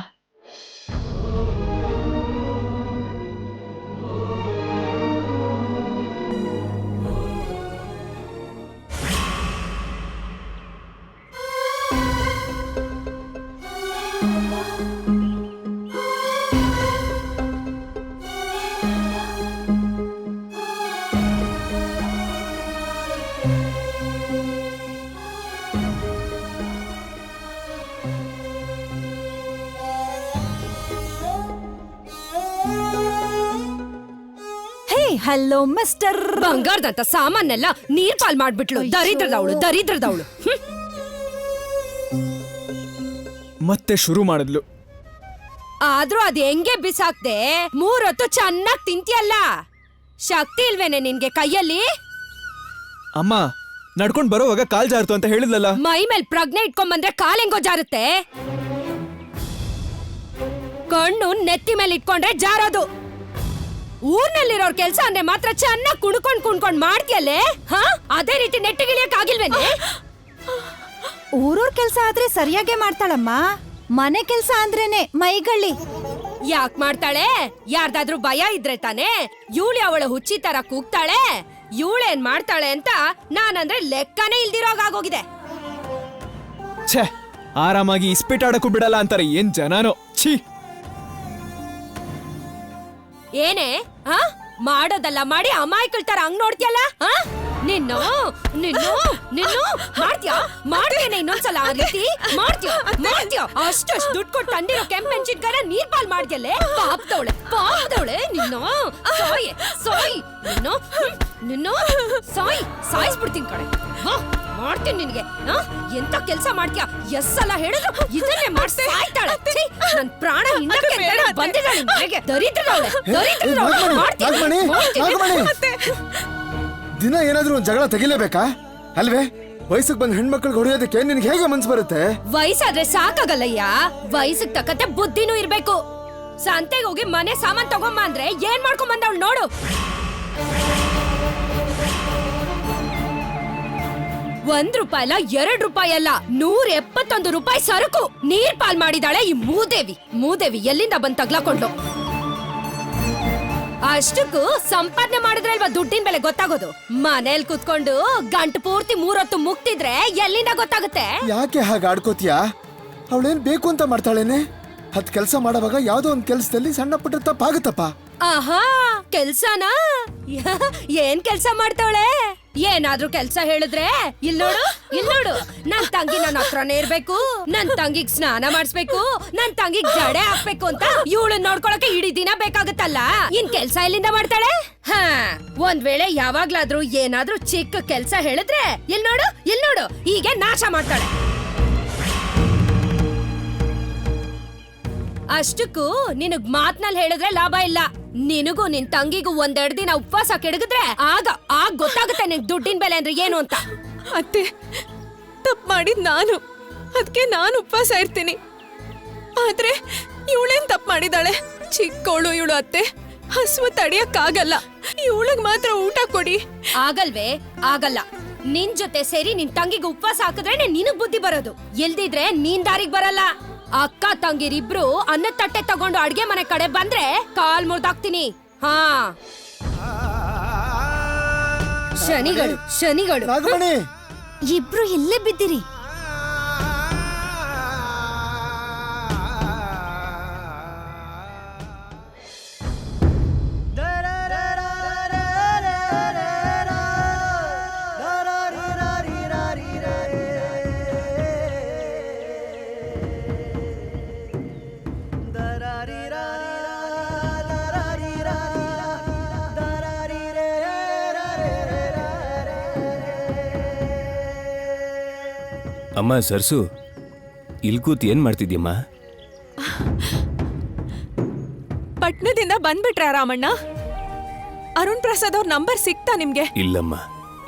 Hello mister. ಬಂಗಾರದಂತ ಸಾಮಾನೆಲ್ಲ ನೀರ್ ಪಾಲ್ ಮಾಡ್ಬಿಟ್ಲು. ದರಿದ್ರದವಳು ದರಿದ್ರದವಳು. ಮತ್ತೆ ಶುರು ಮಾಡಿದ್ಲು. ಆದ್ರೂ ಅದ್ ಹೆಂಗೆ ಬಿಸಾಕ್ದೆ? 3 ಹೊತ್ತು ಚೆನ್ನಾಗ್ ತಿಂತಿಯಲ್ಲ. ಶಕ್ತಿ ಇಲ್ವೇನೆ ನಿನ್ಗೆ ಕೈಯಲ್ಲಿ? ಅಮ್ಮ ನಡ್ಕೊಂಡ್ ಬರೋವಾಗ ಕಾಲ್ ಜಾರ್ತು ಅಂತ ಹೇಳಿದ್ಲಲ್ಲ. ಮೈ ಮೇಲ್ ಪ್ರಜ್ಞೆ ಇಟ್ಕೊಂಡ್ಬಂದ್ರೆ ಕಾಲ್ ಹೆಂಗೋ ಜಾರುತ್ತೆ. ಕಣ್ಣು ನೆತ್ತಿ ಮೇಲೆ ಇಟ್ಕೊಂಡ್ರೆ ಜಾರೋದು. ಊರ್ನಲ್ಲಿರೋರ್ ಕೆಲ್ಸ ಅಂದ್ರೆ ಮಾತ್ರ ಚೆನ್ನಾಗ್ ಕುಣ್ಕೊಂಡ್ ಮಾಡ್ತೀಯಲ್ಲೇ. ಹಾ, ಅದೇ ರೀತಿ ನೆಟ್ಟಿಗಿಳಿಯಕ್ ಆಗಿಲ್ವೇನೆ? ಊರೂರ್ ಕೆಲ್ಸ ಆದ್ರೆ ಸರಿಯಾಗೆ ಮಾಡ್ತಾಳಮ್ಮ. ಮನೆ ಕೆಲ್ಸ ಅಂದ್ರೇನೆ ಮೈಗಳ್ಳಿ. ಯಾಕ್ ಮಾಡ್ತಾಳೆ? ಯಾರ್ದಾದ್ರೂ ಭಯ ಇದ್ರೆ ತಾನೆ. ಇವಳು ಅವಳ ಹುಚ್ಚಿ ತರ ಕೂಗ್ತಾಳೆ. ಇವಳೇನ್ ಮಾಡ್ತಾಳೆ ಅಂತ ನಾನಂದ್ರೆ ಲೆಕ್ಕನೇ ಇಲ್ದಿರೋಗಾಗೋಗಿದೆ. ಛೇ, ಆರಾಮಾಗಿ ಇಸ್ಪಿಟ್ ಆಡಕ್ಕೂ ಬಿಡಲ್ಲ ಅಂತಾರೆ. ಏನ್ ಜನನೋ, ಛೀ. ಏನೇ ಹಾ, ಮಾಡೋದಲ್ಲ ಮಾಡಿ ಅಮಾಯಕಳ ತರ ಹಂಗ್ ನೋಡ್ತಿಯಲ್ಲ. ನಿನ್ನು ನಿನ್ನು ನಿನ್ನು ಮಾಡ್ತೀಯೇನೆ ಇನ್ನೊಂದ್ಸಲ ಆ ರೀತಿ ಮಾಡ್ತೀಯ. ಅಷ್ಟು ದುಡ್ಡು ಕೊಟ್ಟು ತಂದಿರೋ ಕೆಂಪೆನ್ಸಿನ್ಕಾಯ ನೀರ್ ಪಾಲ್ ಮಾಡ್ತಿಯಲ್ಲೇ. ಪಾಪದವಳೆ ನಿನ್ನು. ಸಾಯಿ ನಿನ್ನು ಸಾಯಿಸ್ಬಿಡ್ತೀನಿ ಕಡೆ. ಮಾಡ್ತೀನಿ ನಿನ್ಗೆ. ಎಂತ ಕೆಲ್ಸ ಮಾಡ್ತೀಯ? ಎಸ್ಸಲ ಹೇಳಿದ್ರು ಇದನ್ನೇ ಮಾಡ್ತಾ ಸಾಯ್ತಾಳೆ. ನನ್ ಪ್ರಾಣ ಹಿಂದಕ್ಕೆ ಬಂದಿದ್ದಾಳೆ ನನಗೆ. ದರಿದ್ರದವಳೆ. ದಿನ ಏನಾದ್ರೂ ಒಂದ್ ಜಗಳ ತೆಗಿಲೇಬೇಕಾ ಅಲ್ವೇ? ವಯಸ್ಸಿಗೆ ಬಂದ್ ಹೆಣ್ಮಕ್ಳಿಗೆ ಹೊಡೆಯೋದಕ್ಕೆ ನಿನ್ಗೆ ಹೇಗೆ ಮನ್ಸು ಬರುತ್ತೆ? ವಯಸ್ಸಾದ್ರೆ ಸಾಕಾಗಲ್ಲಯ್ಯ. ವಯಸ್ಸಿಗೆ ತಕ್ಕಂತೆ ಬುದ್ಧಿನೂ ಇರ್ಬೇಕು. ಸಂತೆಗೆ ಹೋಗಿ ಮನೆ ಸಾಮಾನ್ ತಗೊಂಬ ಅಂದ್ರೆ ಏನ್ ಮಾಡ್ಕೊಂಡ್ ಬಂದವಳು ನೋಡು. ₹1 ಅಲ್ಲ, ₹2 ಅಲ್ಲ, ₹171 ಸರಕು ನೀರ್ ಪಾಲ್ ಮಾಡಿದಾಳೆ ಈ ಮೂದೇವಿ. ಎಲ್ಲಿಂದ ಬಂದ್ ತಗ್ಲಾಕೊಂಡ್ಲು? ಅಷ್ಟಕ್ಕೂ ಸಂಪಾದನೆ ಮಾಡಿದ್ರೆ ಅಲ್ವಾ ದುಡ್ಡಿನ ಬೆಲೆ ಗೊತ್ತಾಗೋದು. ಮನೇಲಿ ಕುತ್ಕೊಂಡು ಗಂಟು ಪೂರ್ತಿ 3 ಹೊತ್ತು ಮುಕ್ತಿದ್ರೆ ಎಲ್ಲಿಂದ ಗೊತ್ತಾಗುತ್ತೆ? ಯಾಕೆ ಹಾಗೆ ಆಡ್ಕೋತೀಯಾ? ಅವಳೇನ್ ಬೇಕು ಅಂತ ಮಾಡ್ತಾಳೇನೆ? 10 ಕೆಲಸ ಮಾಡುವಾಗ ಯಾವ್ದೋ ಒಂದ್ ಕೆಲ್ಸದಲ್ಲಿ ಸಣ್ಣ ಪುಟ್ಟ ತಪ್ಪಾಗುತ್ತಪ್ಪ. ಆಹಾ, ಕೆಲ್ಸನಾ? ಏನ್ ಕೆಲ್ಸ ಮಾಡ್ತಾವಳೆ? ಏನಾದ್ರೂ ಕೆಲ್ಸ ಹೇಳಿದ್ರೆ ಇಲ್ ನೋಡು ನನ್ ತಂಗಿ ನನ್ನ ಹತ್ರನೇ ಇರ್ಬೇಕು, ನನ್ ತಂಗಿಗ್ ಸ್ನಾನ ಮಾಡಿಸ್ಬೇಕು, ನನ್ ತಂಗಿಗ್ ಜಡೆ ಹಾಕ್ಬೇಕು ಅಂತ ಇವಳನ್ನ ನೋಡ್ಕೊಳಕ್ಕೆ ಇಡೀ ದಿನ ಬೇಕಾಗುತ್ತಲ್ಲ. ಇನ್ ಕೆಲ್ಸ ಎಲ್ಲಿಂದ ಮಾಡ್ತಾಳೆ? ಒಂದ್ ವೇಳೆ ಯಾವಾಗ್ಲಾದ್ರೂ ಏನಾದ್ರೂ ಚಿಕ್ಕ ಕೆಲ್ಸ ಹೇಳಿದ್ರೆ ಇಲ್ ನೋಡು ಹೀಗೆ ನಾಶ ಮಾಡ್ತಾಳೆ. ಅಷ್ಟಕ್ಕೂ ನಿನಗ್ ಮಾತ್ನಲ್ಲಿ ಹೇಳಿದ್ರೆ ಲಾಭ ಇಲ್ಲ. ನಿನಗೂ ನಿನ್ ತಂಗಿಗೂ 1-2 ದಿನ ಉಪವಾಸ ಕೆಡಗಿದ್ರೆ ಆಗ ಗೊತ್ತಾಗುತ್ತೆ ನಿನ್ ದುಡ್ಡಿನ ಬೆಲೆ ಅಂದ್ರೆ ಏನು ಅಂತ. ಅತ್ತೆ, ತಪ್ಪು ಮಾಡಿದ್ ನಾನು, ಅದಕ್ಕೆ ನಾನು ಉಪವಾಸ ಇರ್ತೀನಿ. ಆದ್ರೆ ಇವಳೇನ್ ತಪ್ಪು ಮಾಡಿದಾಳೆ? ಚಿಕ್ಕವಳು ಇವಳು ಅತ್ತೆ, ಹಸುವು ತಡಿಯಕ್ಕಾಗಲ್ಲ. ಇವಳಿಗೆ ಮಾತ್ರ ಊಟ ಕೊಡಿ. ಆಗಲ್ವೇ? ಆಗಲ್ಲ. ನಿನ್ ಜೊತೆ ಸೇರಿ ನಿನ್ ತಂಗಿಗೆ ಉಪವಾಸ ಹಾಕಿದ್ರೆ ನಿನಗ್ ಬುದ್ಧಿ ಬರೋದು. ಇಲ್ದಿದ್ರೆ ನೀನ್ ದಾರಿಗ್ ಬರಲ್ಲ. ಅಕ್ಕ ತಂಗಿರಿಬ್ರು ಅನ್ನದ ತಟ್ಟೆ ತಗೊಂಡು ಅಡ್ಗೆ ಮನೆ ಕಡೆ ಬಂದ್ರೆ ಕಾಲ್ ಮುರ್ದಾಕ್ತೀನಿ. ಹಾ, ಶನಿಗಳು. ಇಬ್ರು ಇಲ್ಲೇ ಬಿದ್ದಿರಿ. ಅಮ್ಮ ಸರ್ಸು, ಇಲ್ಲಿ ಕೂತ್ ಏನ್ ಮಾಡ್ತಿದ್ಯಮ್ಮ? ಪಟ್ನದಿಂದ ಬಂದ್ಬಿಟ್ರ ರಾಮಣ್ಣ? ಅರುಣ್ ಪ್ರಸಾದ್ ಅವ್ರ ನಂಬರ್ ಸಿಕ್ತಾ ನಿಮ್ಗೆ? ಇಲ್ಲಮ್ಮ,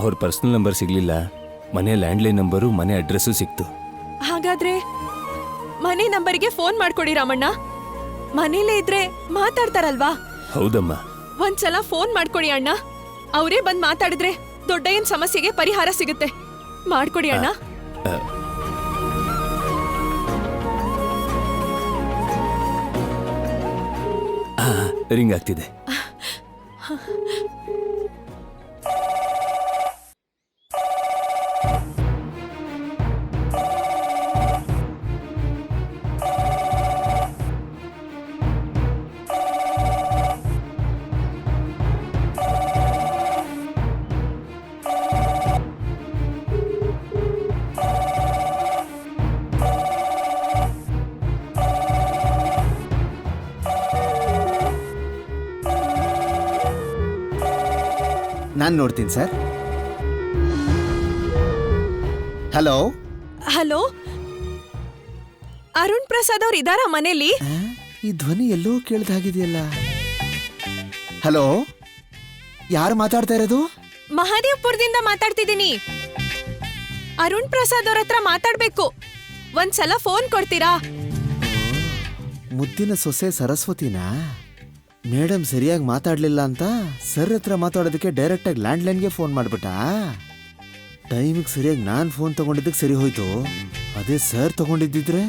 ಅವ್ರ ಪರ್ಸನಲ್ ನಂಬರ್ ಸಿಗ್ಲಿಲ್ಲ. ಮನೆ ಲ್ಯಾಂಡ್ಲೈನ್ ನಂಬರು ಮನೆ ಅಡ್ರೆಸ್ಸು ಸಿಕ್ತು. ಹಾಗಾದ್ರೆ ಮನೆ ನಂಬರಿಗೆ ಫೋನ್ ಮಾಡ್ಕೊಡಿ ರಾಮಣ್ಣ. ಮನೇಲೇ ಇದ್ರೆ ಮಾತಾಡ್ತಾರಲ್ವಾ? ಹೌದಮ್ಮ. ಒಂದ್ಸಲ ಫೋನ್ ಮಾಡ್ಕೊಡಿ ಅಣ್ಣ. ಅವರೇ ಬಂದ್ ಮಾತಾಡಿದ್ರೆ ದೊಡ್ಡಯ್ಯನ್ ಸಮಸ್ಯೆಗೆ ಪರಿಹಾರ ಸಿಗುತ್ತೆ. ಮಾಡ್ಕೊಡಿ ಅಣ್ಣ. ರಿಂಗ್ ಆಗ್ತಿದೆ. ನಾನು ನೋಡ್ತೀನಿ sir. Hello hello, Arun Prasad ಅವ್ರು ಇದಾರಾ ಮನೇಲಿ? ಈ ಧ್ವನಿ ಎಲ್ಲೋ ಕೇಳ್ದಾಗಿದೆಯಲ್ಲ. ಹಲೋ, ಯಾರು ಮಾತಾಡ್ತಾ ಇರೋದು? ಮಹಾದೇವ್ಪುರದಿಂದ ಮಾತಾಡ್ತಿದ್ದೀನಿ. ಅರುಣ್ ಪ್ರಸಾದ್ ಅವ್ರ ಹತ್ರ ಮಾತಾಡ್ಬೇಕು. ಒಂದ್ಸಲ ಫೋನ್ ಕೊಡ್ತೀರಾ? ಮುದ್ದಿನ ಸೊಸೆ ಸರಸ್ವತಿನಾ? ಮೇಡಮ್ ಸರಿಯಾಗಿ ಮಾತಾಡ್ಲಿಲ್ಲ ಅಂತ ಸರ್ ಹತ್ರ ಮಾತಾಡೋದಕ್ಕೆ ಡೈರೆಕ್ಟಾಗಿ ಲ್ಯಾಂಡ್ಲೈನ್ಗೆ ಫೋನ್ ಮಾಡ್ಬಿಟ್ಟ. ಟೈಮಿಗೆ ಸರಿಯಾಗಿ ನಾನು ಫೋನ್ ತಗೊಂಡಿದ್ದಕ್ಕೆ ಸರಿ ಹೋಯ್ತು. ಅದೇ ಸರ್ ತಗೊಂಡಿದ್ದಿದ್ರೆ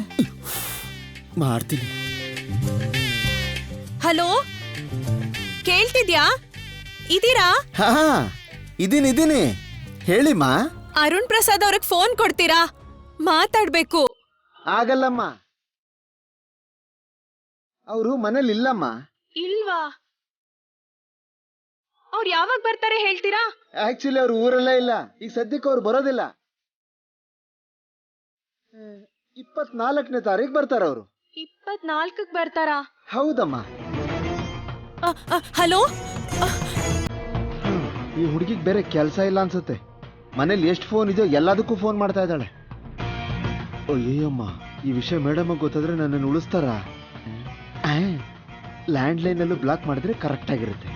ಮಾಡ್ತೀನಿ. ಹಲೋ, ಕೇಳ್ತಿದ್ಯಾ? ಇದೀರಾ? ಹಾ ಇದೀನಿ. ಹೇಳಿಮ್ಮ. ಅರುಣ್ ಪ್ರಸಾದ್ ಅವ್ರಿಗೆ ಫೋನ್ ಕೊಡ್ತೀರಾ? ಮಾತಾಡ್ಬೇಕು. ಆಗಲ್ಲಮ್ಮ, ಅವರು ಮನೇಲಿ ಇಲ್ಲಮ್ಮ. ಇಲ್ವಾ? ಅವ್ರು ಯಾವಾಗ ಬರ್ತಾರೆ ಹೇಳ್ತೀರಾ? ಆಕ್ಚುಲಿ ಅವ್ರು ಊರಲ್ಲೇ ಇಲ್ಲ. ಈಗ ಸದ್ಯಕ್ಕೆ ಅವ್ರು ಬರೋದಿಲ್ಲ. 24ನೇ ತಾರೀಕು ಬರ್ತಾರ ಅವರು. 24ಕ್ಕೆ ಬರ್ತಾರಾ? ಹೌದಮ್ಮ. ಹಲೋ, ಈ ಹುಡುಗಿಗೆ ಬೇರೆ ಕೆಲಸ ಇಲ್ಲ ಅನ್ಸುತ್ತೆ. ಮನೇಲಿ ಎಷ್ಟು ಫೋನ್ ಇದೆಯೋ ಎಲ್ಲದಕ್ಕೂ ಫೋನ್ ಮಾಡ್ತಾ ಇದ್ದಾಳೆ. ಅಯ್ಯಮ್ಮ, ಈ ವಿಷಯ ಮೇಡಮ್ ಗೊತ್ತಾದ್ರೆ ನನ್ನನ್ನು ಉಳಿಸ್ತಾರ. ಲ್ಯಾಂಡ್ಲೈನ್ ಅಲ್ಲೂ ಬ್ಲಾಕ್ ಮಾಡಿದ್ರೆ ಕರೆಕ್ಟ್ ಆಗಿರುತ್ತೆ.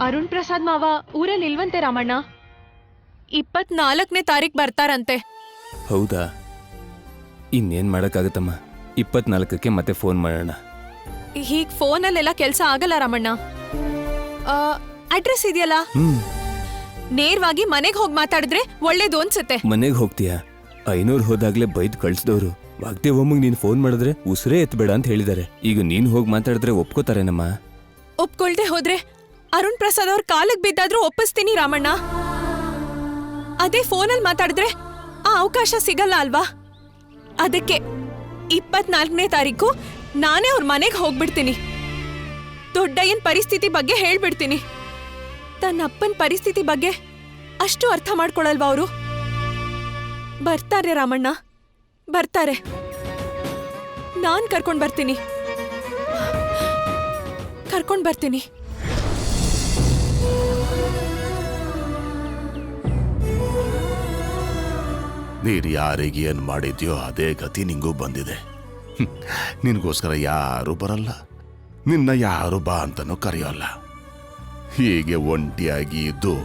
ಅರುಣ್ ಪ್ರಸಾದ್ ಮಾವ ಊರಲ್ಲಿ ಇಲ್ವಂತೆ ರಾಮಣ್ಣ. 24ನೇ ತಾರೀಕು ಬರ್ತಾರಂತೆ. ಹೌದಾ? ಇನ್ನೇನ್ ಮಾಡಕ್ಕಾಗತ್ತಮ್ಮ, 24ಕ್ಕೆ ಮತ್ತೆ ಫೋನ್ ಮಾಡೋಣ. ಹೀಗ್ ಫೋನಲ್ಲೆಲ್ಲ ಕೆಲಸ ಆಗಲ್ಲ ರಾಮಣ್ಣ. ಅಡ್ರೆಸ್ ಇದೆಯಲ್ಲ, ನೇರವಾಗಿ ಮನೆಗೆ ಹೋಗಿ ಮಾತಾಡಿದ್ರೆ ಒಳ್ಳೇದು ಅನ್ಸುತ್ತೆ. ಮನೆಗೆ ಹೋಗ್ತೀಯಾ? 500 ಹೋದಾಗ್ಲೇ ಬೈದ್ ಕಳ್ಸಿದವ್ರು ವಾಗ್ದೇವಮ್ಮಂಗ್ ನೀನ್ ಫೋನ್ ಮಾಡಿದ್ರೆ ಉಸಿರೇ ಎತ್ಬೇಡ ಅಂತ ಹೇಳಿದಾರೆ. ಈಗ ನೀನ್ ಹೋಗಿ ಮಾತಾಡಿದ್ರೆ ಒಪ್ಕೋತಾರೇನಮ್ಮ? ಒಪ್ಕೊಳ್ದೆ ಹೋದ್ರೆ ಅರುಣ್ ಪ್ರಸಾದ್ ಅವ್ರ ಕಾಲಕ್ಕೆ ಬಿದ್ದಾದ್ರೂ ಒಪ್ಪಿಸ್ತೀನಿ ರಾಮಣ್ಣ. ಅದೇ ಫೋನಲ್ಲಿ ಮಾತಾಡಿದ್ರೆ ಆ ಅವಕಾಶ ಸಿಗಲ್ಲ ಅಲ್ವಾ? ಅದಕ್ಕೆ 24ನೇ ತಾರೀಕು ನಾನೇ ಅವ್ರ ಮನೆಗೆ ಹೋಗ್ಬಿಡ್ತೀನಿ. ದೊಡ್ಡಯ್ಯನ್ ಪರಿಸ್ಥಿತಿ ಬಗ್ಗೆ ಹೇಳ್ಬಿಡ್ತೀನಿ. ತನ್ನ ಅಪ್ಪನ ಪರಿಸ್ಥಿತಿ ಬಗ್ಗೆ ಅಷ್ಟು ಅರ್ಥ ಮಾಡ್ಕೊಳಲ್ವಾ ಅವರು? ಬರ್ತಾರೆ ರಾಮಣ್ಣ, ಬರ್ತಾರೆ. ನಾನ್ ಕರ್ಕೊಂಡ್ ಬರ್ತೀನಿ. ನೀನು ಯಾರಿಗೆ ಏನ್ ಮಾಡಿದ್ಯೋ ಅದೇ ಗತಿ ನಿಂಗೂ ಬಂದಿದೆ. ನಿನ್ಗೋಸ್ಕರ ಯಾರು ಬರಲ್ಲ, ನಿನ್ನ ಯಾರು ಬಾ ಅಂತನೂ ಕರೆಯೋಲ್ಲ. ಹೀಗೆ ಒಂಟಿಯಾಗಿ ಇದ್ದು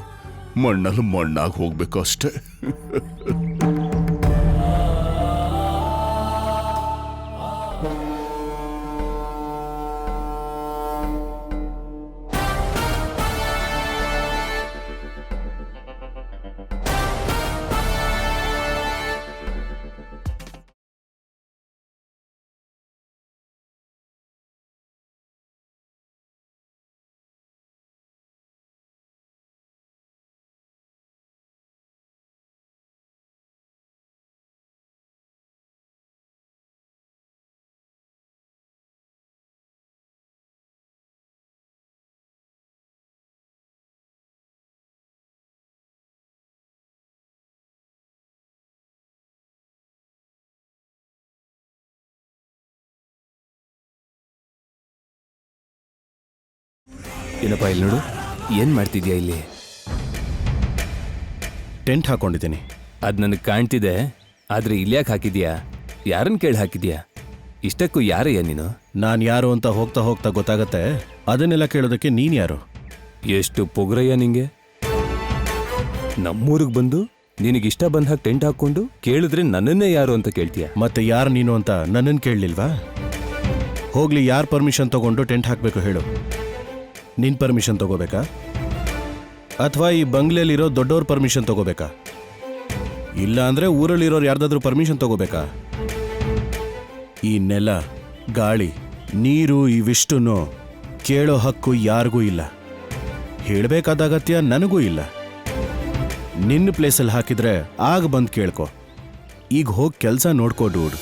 ಮಣ್ಣಲ್ಲಿ ಮಣ್ಣಾಗಿ ಹೋಗ್ಬೇಕು ಅಷ್ಟೇ. ಏನಪ್ಪ ಇಲ್ಲಿ ನೋಡು, ಏನ್ ಮಾಡ್ತಿದ್ಯಾ ಇಲ್ಲಿ? ಟೆಂಟ್ ಹಾಕೊಂಡಿದ್ದೀನಿ. ಅದ್ ನನಗೆ ಕಾಣ್ತಿದೆ, ಆದ್ರೆ ಇಲ್ಲಿ ಯಾಕೆ ಹಾಕಿದ್ಯಾ? ಯಾರನ್ನ ಕೇಳಿ ಹಾಕಿದ್ಯಾ? ಇಷ್ಟಕ್ಕೂ ಯಾರಯ್ಯ ನೀನು? ನಾನು ಯಾರು ಅಂತ ಹೋಗ್ತಾ ಹೋಗ್ತಾ ಗೊತ್ತಾಗತ್ತೆ. ಅದನ್ನೆಲ್ಲ ಕೇಳೋದಕ್ಕೆ ನೀನ್ ಯಾರು? ಎಷ್ಟು ಪೊಗರಯ್ಯ ನಿಂಗೆ? ನಮ್ಮೂರಿಗೆ ಬಂದು ನಿನಗಿಷ್ಟ ಬಂದ ಹಾಗೆ ಟೆಂಟ್ ಹಾಕೊಂಡು ಕೇಳಿದ್ರೆ ನನ್ನನ್ನೇ ಯಾರು ಅಂತ ಕೇಳ್ತೀಯ? ಮತ್ತೆ ಯಾರು ನೀನು ಅಂತ ನನ್ನನ್ನು ಕೇಳಲಿಲ್ವಾ? ಹೋಗ್ಲಿ, ಯಾರು ಪರ್ಮಿಷನ್ ತಗೊಂಡು ಟೆಂಟ್ ಹಾಕಬೇಕು ಹೇಳು? ನಿನ್ ಪರ್ಮಿಷನ್ ತಗೋಬೇಕಾ ಅಥವಾ ಈ ಬಂಗ್ಲೆಯಲ್ಲಿರೋ ದೊಡ್ಡವ್ರ ಪರ್ಮಿಷನ್ ತಗೋಬೇಕಾ? ಇಲ್ಲ ಅಂದ್ರೆ ಊರಲ್ಲಿರೋರು ಯಾರ್ದಾದ್ರೂ ಪರ್ಮಿಷನ್ ತಗೋಬೇಕಾ? ಈ ನೆಲ, ಗಾಳಿ, ನೀರು ಇವಿಷ್ಟನ್ನು ಕೇಳೋ ಹಕ್ಕು ಯಾರಿಗೂ ಇಲ್ಲ. ಹೇಳಬೇಕಾದ ಅಗತ್ಯ ನನಗೂ ಇಲ್ಲ. ನಿನ್ನ ಪ್ಲೇಸಲ್ಲಿ ಹಾಕಿದ್ರೆ ಆಗ ಬಂದು ಕೇಳ್ಕೊ. ಈಗ ಹೋಗಿ ಕೆಲಸ ನೋಡ್ಕೋ ಡೂಡ್.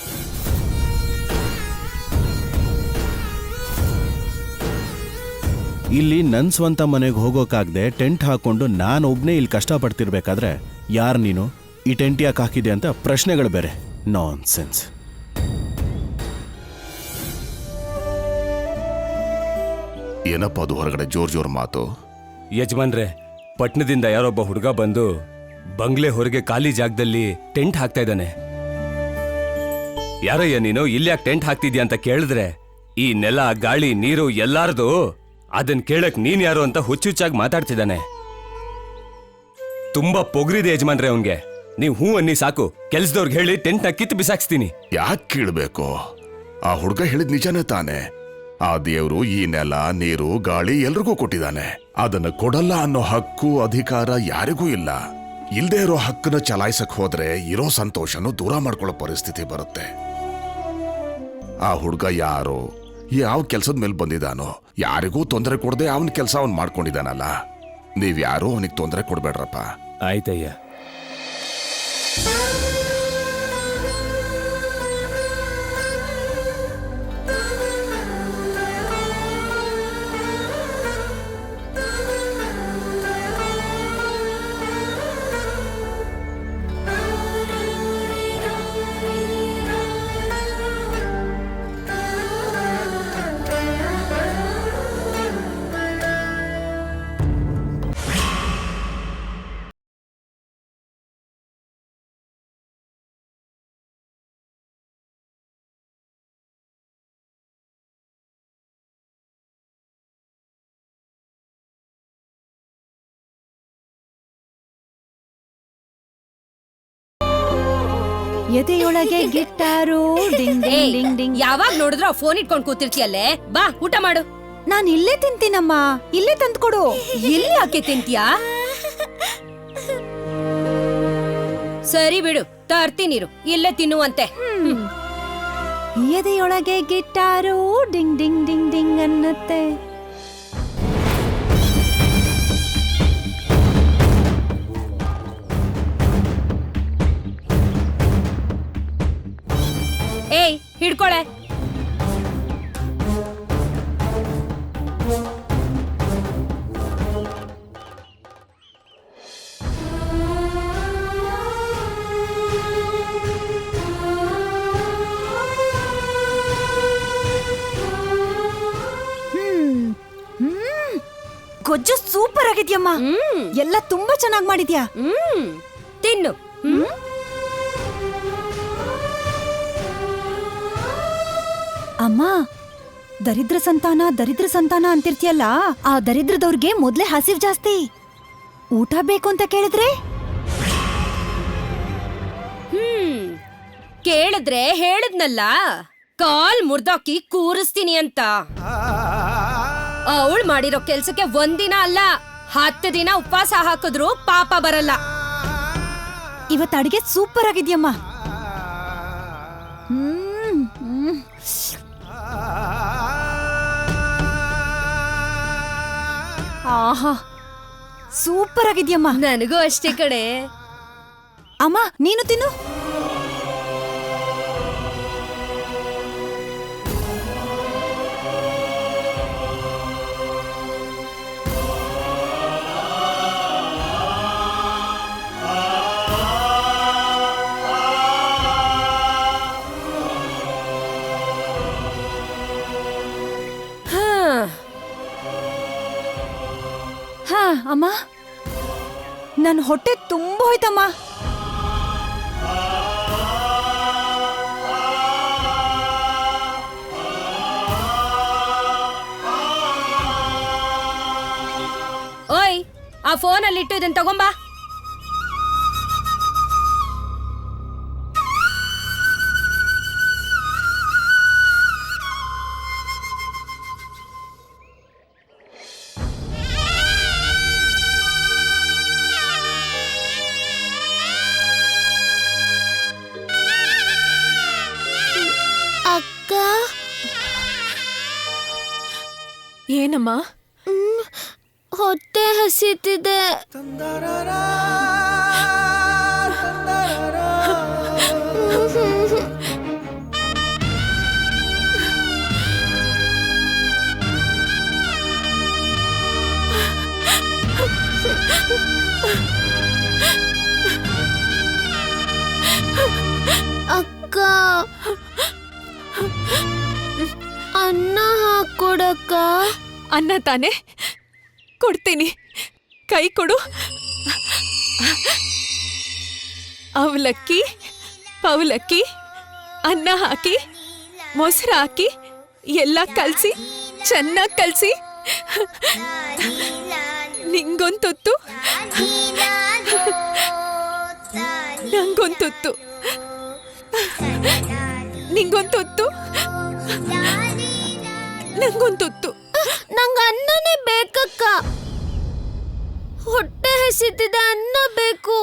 ಇಲ್ಲಿ ನನ್ನ ಸ್ವಂತ ಮನೆಗೆ ಹೋಗೋಕ್ಕಾಗದೆ ಟೆಂಟ್ ಹಾಕೊಂಡು ನಾನೊಬ್ನೇ ಇಲ್ಲಿ ಕಷ್ಟಪಡ್ತಿರ್ಬೇಕಾದ್ರೆ ಯಾರು ನೀನು, ಈ ಟೆಂಟ್ ಯಾಕೆ ಹಾಕಿದೆ ಅಂತ ಪ್ರಶ್ನೆಗಳು ಬೇರೆ. ನಾನ್ ಸೆನ್ಸ್. ಏನಪ್ಪ ಅದು ಹೊರಗಡೆ ಜೋರ್ ಮಾತು? ಯಜಮಾನ್ರೆ, ಪಟ್ನದಿಂದ ಯಾರೊಬ್ಬ ಹುಡುಗ ಬಂದು ಬಂಗ್ಲೆ ಹೊರಗೆ ಖಾಲಿ ಜಾಗದಲ್ಲಿ ಟೆಂಟ್ ಹಾಕ್ತಾ ಇದ್ದಾನೆ. ಯಾರಯ್ಯ ನೀನು, ಇಲ್ಲಿ ಯಾಕೆ ಟೆಂಟ್ ಹಾಕ್ತಿದ್ಯಾ ಅಂತ ಕೇಳಿದ್ರೆ ಈ ನೆಲ, ಗಾಳಿ, ನೀರು ಎಲ್ಲಾರದು ಅದನ್ ಕೇಳಕ್ ನೀನ್ ಯಾರು ಅಂತ ಹುಚ್ಚುಚ್ಚಾಗಿ ಮಾತಾಡ್ತಿದ್ದಾನೆ. ತುಂಬಾ ಪೊಗ್ರಿದೆ ಯಜಮಾನ್ರೆ ಅವನ್ಗೆ. ನೀವು ಹೂ ಅನ್ನಿ ಸಾಕು, ಕೆಲ್ಸದವ್ರಿಗೆ ಹೇಳಿ ಟೆಂಟ್ ನ ಕಿತ್ತು ಬಿಸಾಕ್ಸ್ತೀನಿ. ಯಾಕೆ ಕೇಳಬೇಕು? ಆ ಹುಡುಗ ಹೇಳಿದ್ ನಿಜಾನೇ ತಾನೆ. ಆ ದೇವ್ರು ಈ ನೆಲ, ನೀರು, ಗಾಳಿ ಎಲ್ರಿಗೂ ಕೊಟ್ಟಿದ್ದಾನೆ. ಅದನ್ನ ಕೊಡಲ್ಲ ಅನ್ನೋ ಹಕ್ಕು, ಅಧಿಕಾರ ಯಾರಿಗೂ ಇಲ್ಲ. ಇಲ್ದೇ ಇರೋ ಹಕ್ಕನ್ನ ಚಲಾಯಿಸಕ್ ಹೋದ್ರೆ ಇರೋ ಸಂತೋಷನು ದೂರ ಮಾಡ್ಕೊಳ್ಳೋ ಪರಿಸ್ಥಿತಿ ಬರುತ್ತೆ. ಆ ಹುಡುಗ ಯಾರೋ, ಯಾವ ಕೆಲ್ಸದ ಮೇಲೆ ಬಂದಿದ್ದಾನೋ, ಯಾರಿಗೂ ತೊಂದರೆ ಕೊಡದೆ ಅವನ ಕೆಲಸ ಅವನ್ ಮಾಡ್ಕೊಂಡಿದ್ದಾನಲ್ಲ. ನೀವ್ಯಾರೂ ಅವನಿಗೆ ತೊಂದರೆ ಕೊಡ್ಬೇಡ್ರಪ್ಪ. ಆಯ್ತಯ್ಯ. ಎದೆಯೊಳಗೆ guitar ding ding ding ding. ಯಾವಾಗ ನೋಡಿದ್ರು ಫೋನ್ ಇಟ್ಕೊಂಡು ಕೂತಿರ್ತೀಯಲ್ಲೇ. ಬಾ ಊಟ ಮಾಡು. ನಾನ್ ಇಲ್ಲೇ ತಿಂತೀನಮ್ಮ, ಇಲ್ಲೇ ತಂದ್ಕೊಡು. ಎಲ್ಲಿ ಯಾಕೆ ತಿಂತೀಯಾ? ಸರಿ ಬಿಡು, ತರ್ತೀನಿರು, ಇಲ್ಲೇ ತಿನ್ನುವಂತೆ. ಎದೆಯೊಳಗೆ guitar ding ding ding ding ಅನ್ನತ್ತೆ. ಏಯ್, ಹಿಡ್ಕೊಳೆ. ಗೊಜ್ಜು ಸೂಪರ್ ಆಗಿದ್ಯಮ್ಮ. ಎಲ್ಲ ತುಂಬಾ ಚೆನ್ನಾಗಿ ಮಾಡಿದ್ಯಾ. ತಿನ್ನು. ಅಮ್ಮ, ದರಿದ್ರ ಸಂತಾನ ಅಂತಿರ್ತೀಯಲ್ಲ, ಆ ದರಿದ್ರದವ್ರಿಗೆ ಮೊದ್ಲೇ ಹಸಿವ್ ಜಾಸ್ತಿ. ಊಟ ಬೇಕು ಅಂತ ಕೇಳಿದ್ರೆ ಕೇಳಿದ್ರೆ ಹೇಳಿದ್ನಲ್ಲ, ಕಾಲ್ ಮುರ್ದಾಕಿ ಕೂರಿಸ್ತೀನಿ ಅಂತ. ಅವಳು ಮಾಡಿರೋ ಕೆಲ್ಸಕ್ಕೆ ಒಂದಿನ ಅಲ್ಲ 10 ದಿನ ಉಪವಾಸ ಹಾಕಿದ್ರು ಪಾಪ ಬರಲ್ಲ. ಇವತ್ತು ಅಡಿಗೆ ಸೂಪರ್ ಆಗಿದ್ಯಮ್ಮ. ಆಹಾ, ಸೂಪರ್ ಆಗಿದ್ಯಮ್ಮ. ನನಗೂ ಅಷ್ಟೇ ಕಡೆ. ಅಮ್ಮ, ನೀನು ತಿನ್ನು. ಹಾ ಅಮ್ಮ, ನನ್ನ ಹೊಟ್ಟೆ ತುಂಬ ಹೋಯ್ತಮ್ಮ. ಓಯ್, ಆ ಫೋನಲ್ಲಿ ಇಟ್ಟು ಇದನ್ನ ತಗೊಂಬಾ. ಏನಮ್ಮ? ಹೊಟ್ಟೆ ಹಸಿತಿದೆ. ಅಕ್ಕ, ಅನ್ನ ಹಾಕೊಡಕ್ಕ. ಅನ್ನ ತಾನೆ, ಕೊಡ್ತೀನಿ. ಕೈ ಕೊಡು. ಅವಲಕ್ಕಿ, ಪವಲಕ್ಕಿ, ಅನ್ನ ಹಾಕಿ, ಮೊಸರು ಹಾಕಿ, ಎಲ್ಲ ಕಲಸಿ, ಚೆನ್ನಾಗಿ ಕಲಸಿ. ನಿಂಗೊಂತೊತ್ತು, ನಂಗೊಂತೊತ್ತು, ನಿಂಗೊಂತೊತ್ತು, ನಂಗೊಂತೊತ್ತು. ನಂಗ ಅನ್ನನೇ ಬೇಕಕ್ಕ. ಹೊಟ್ಟೆ ಹಸಿತಿದೆ, ಅನ್ನ ಬೇಕು.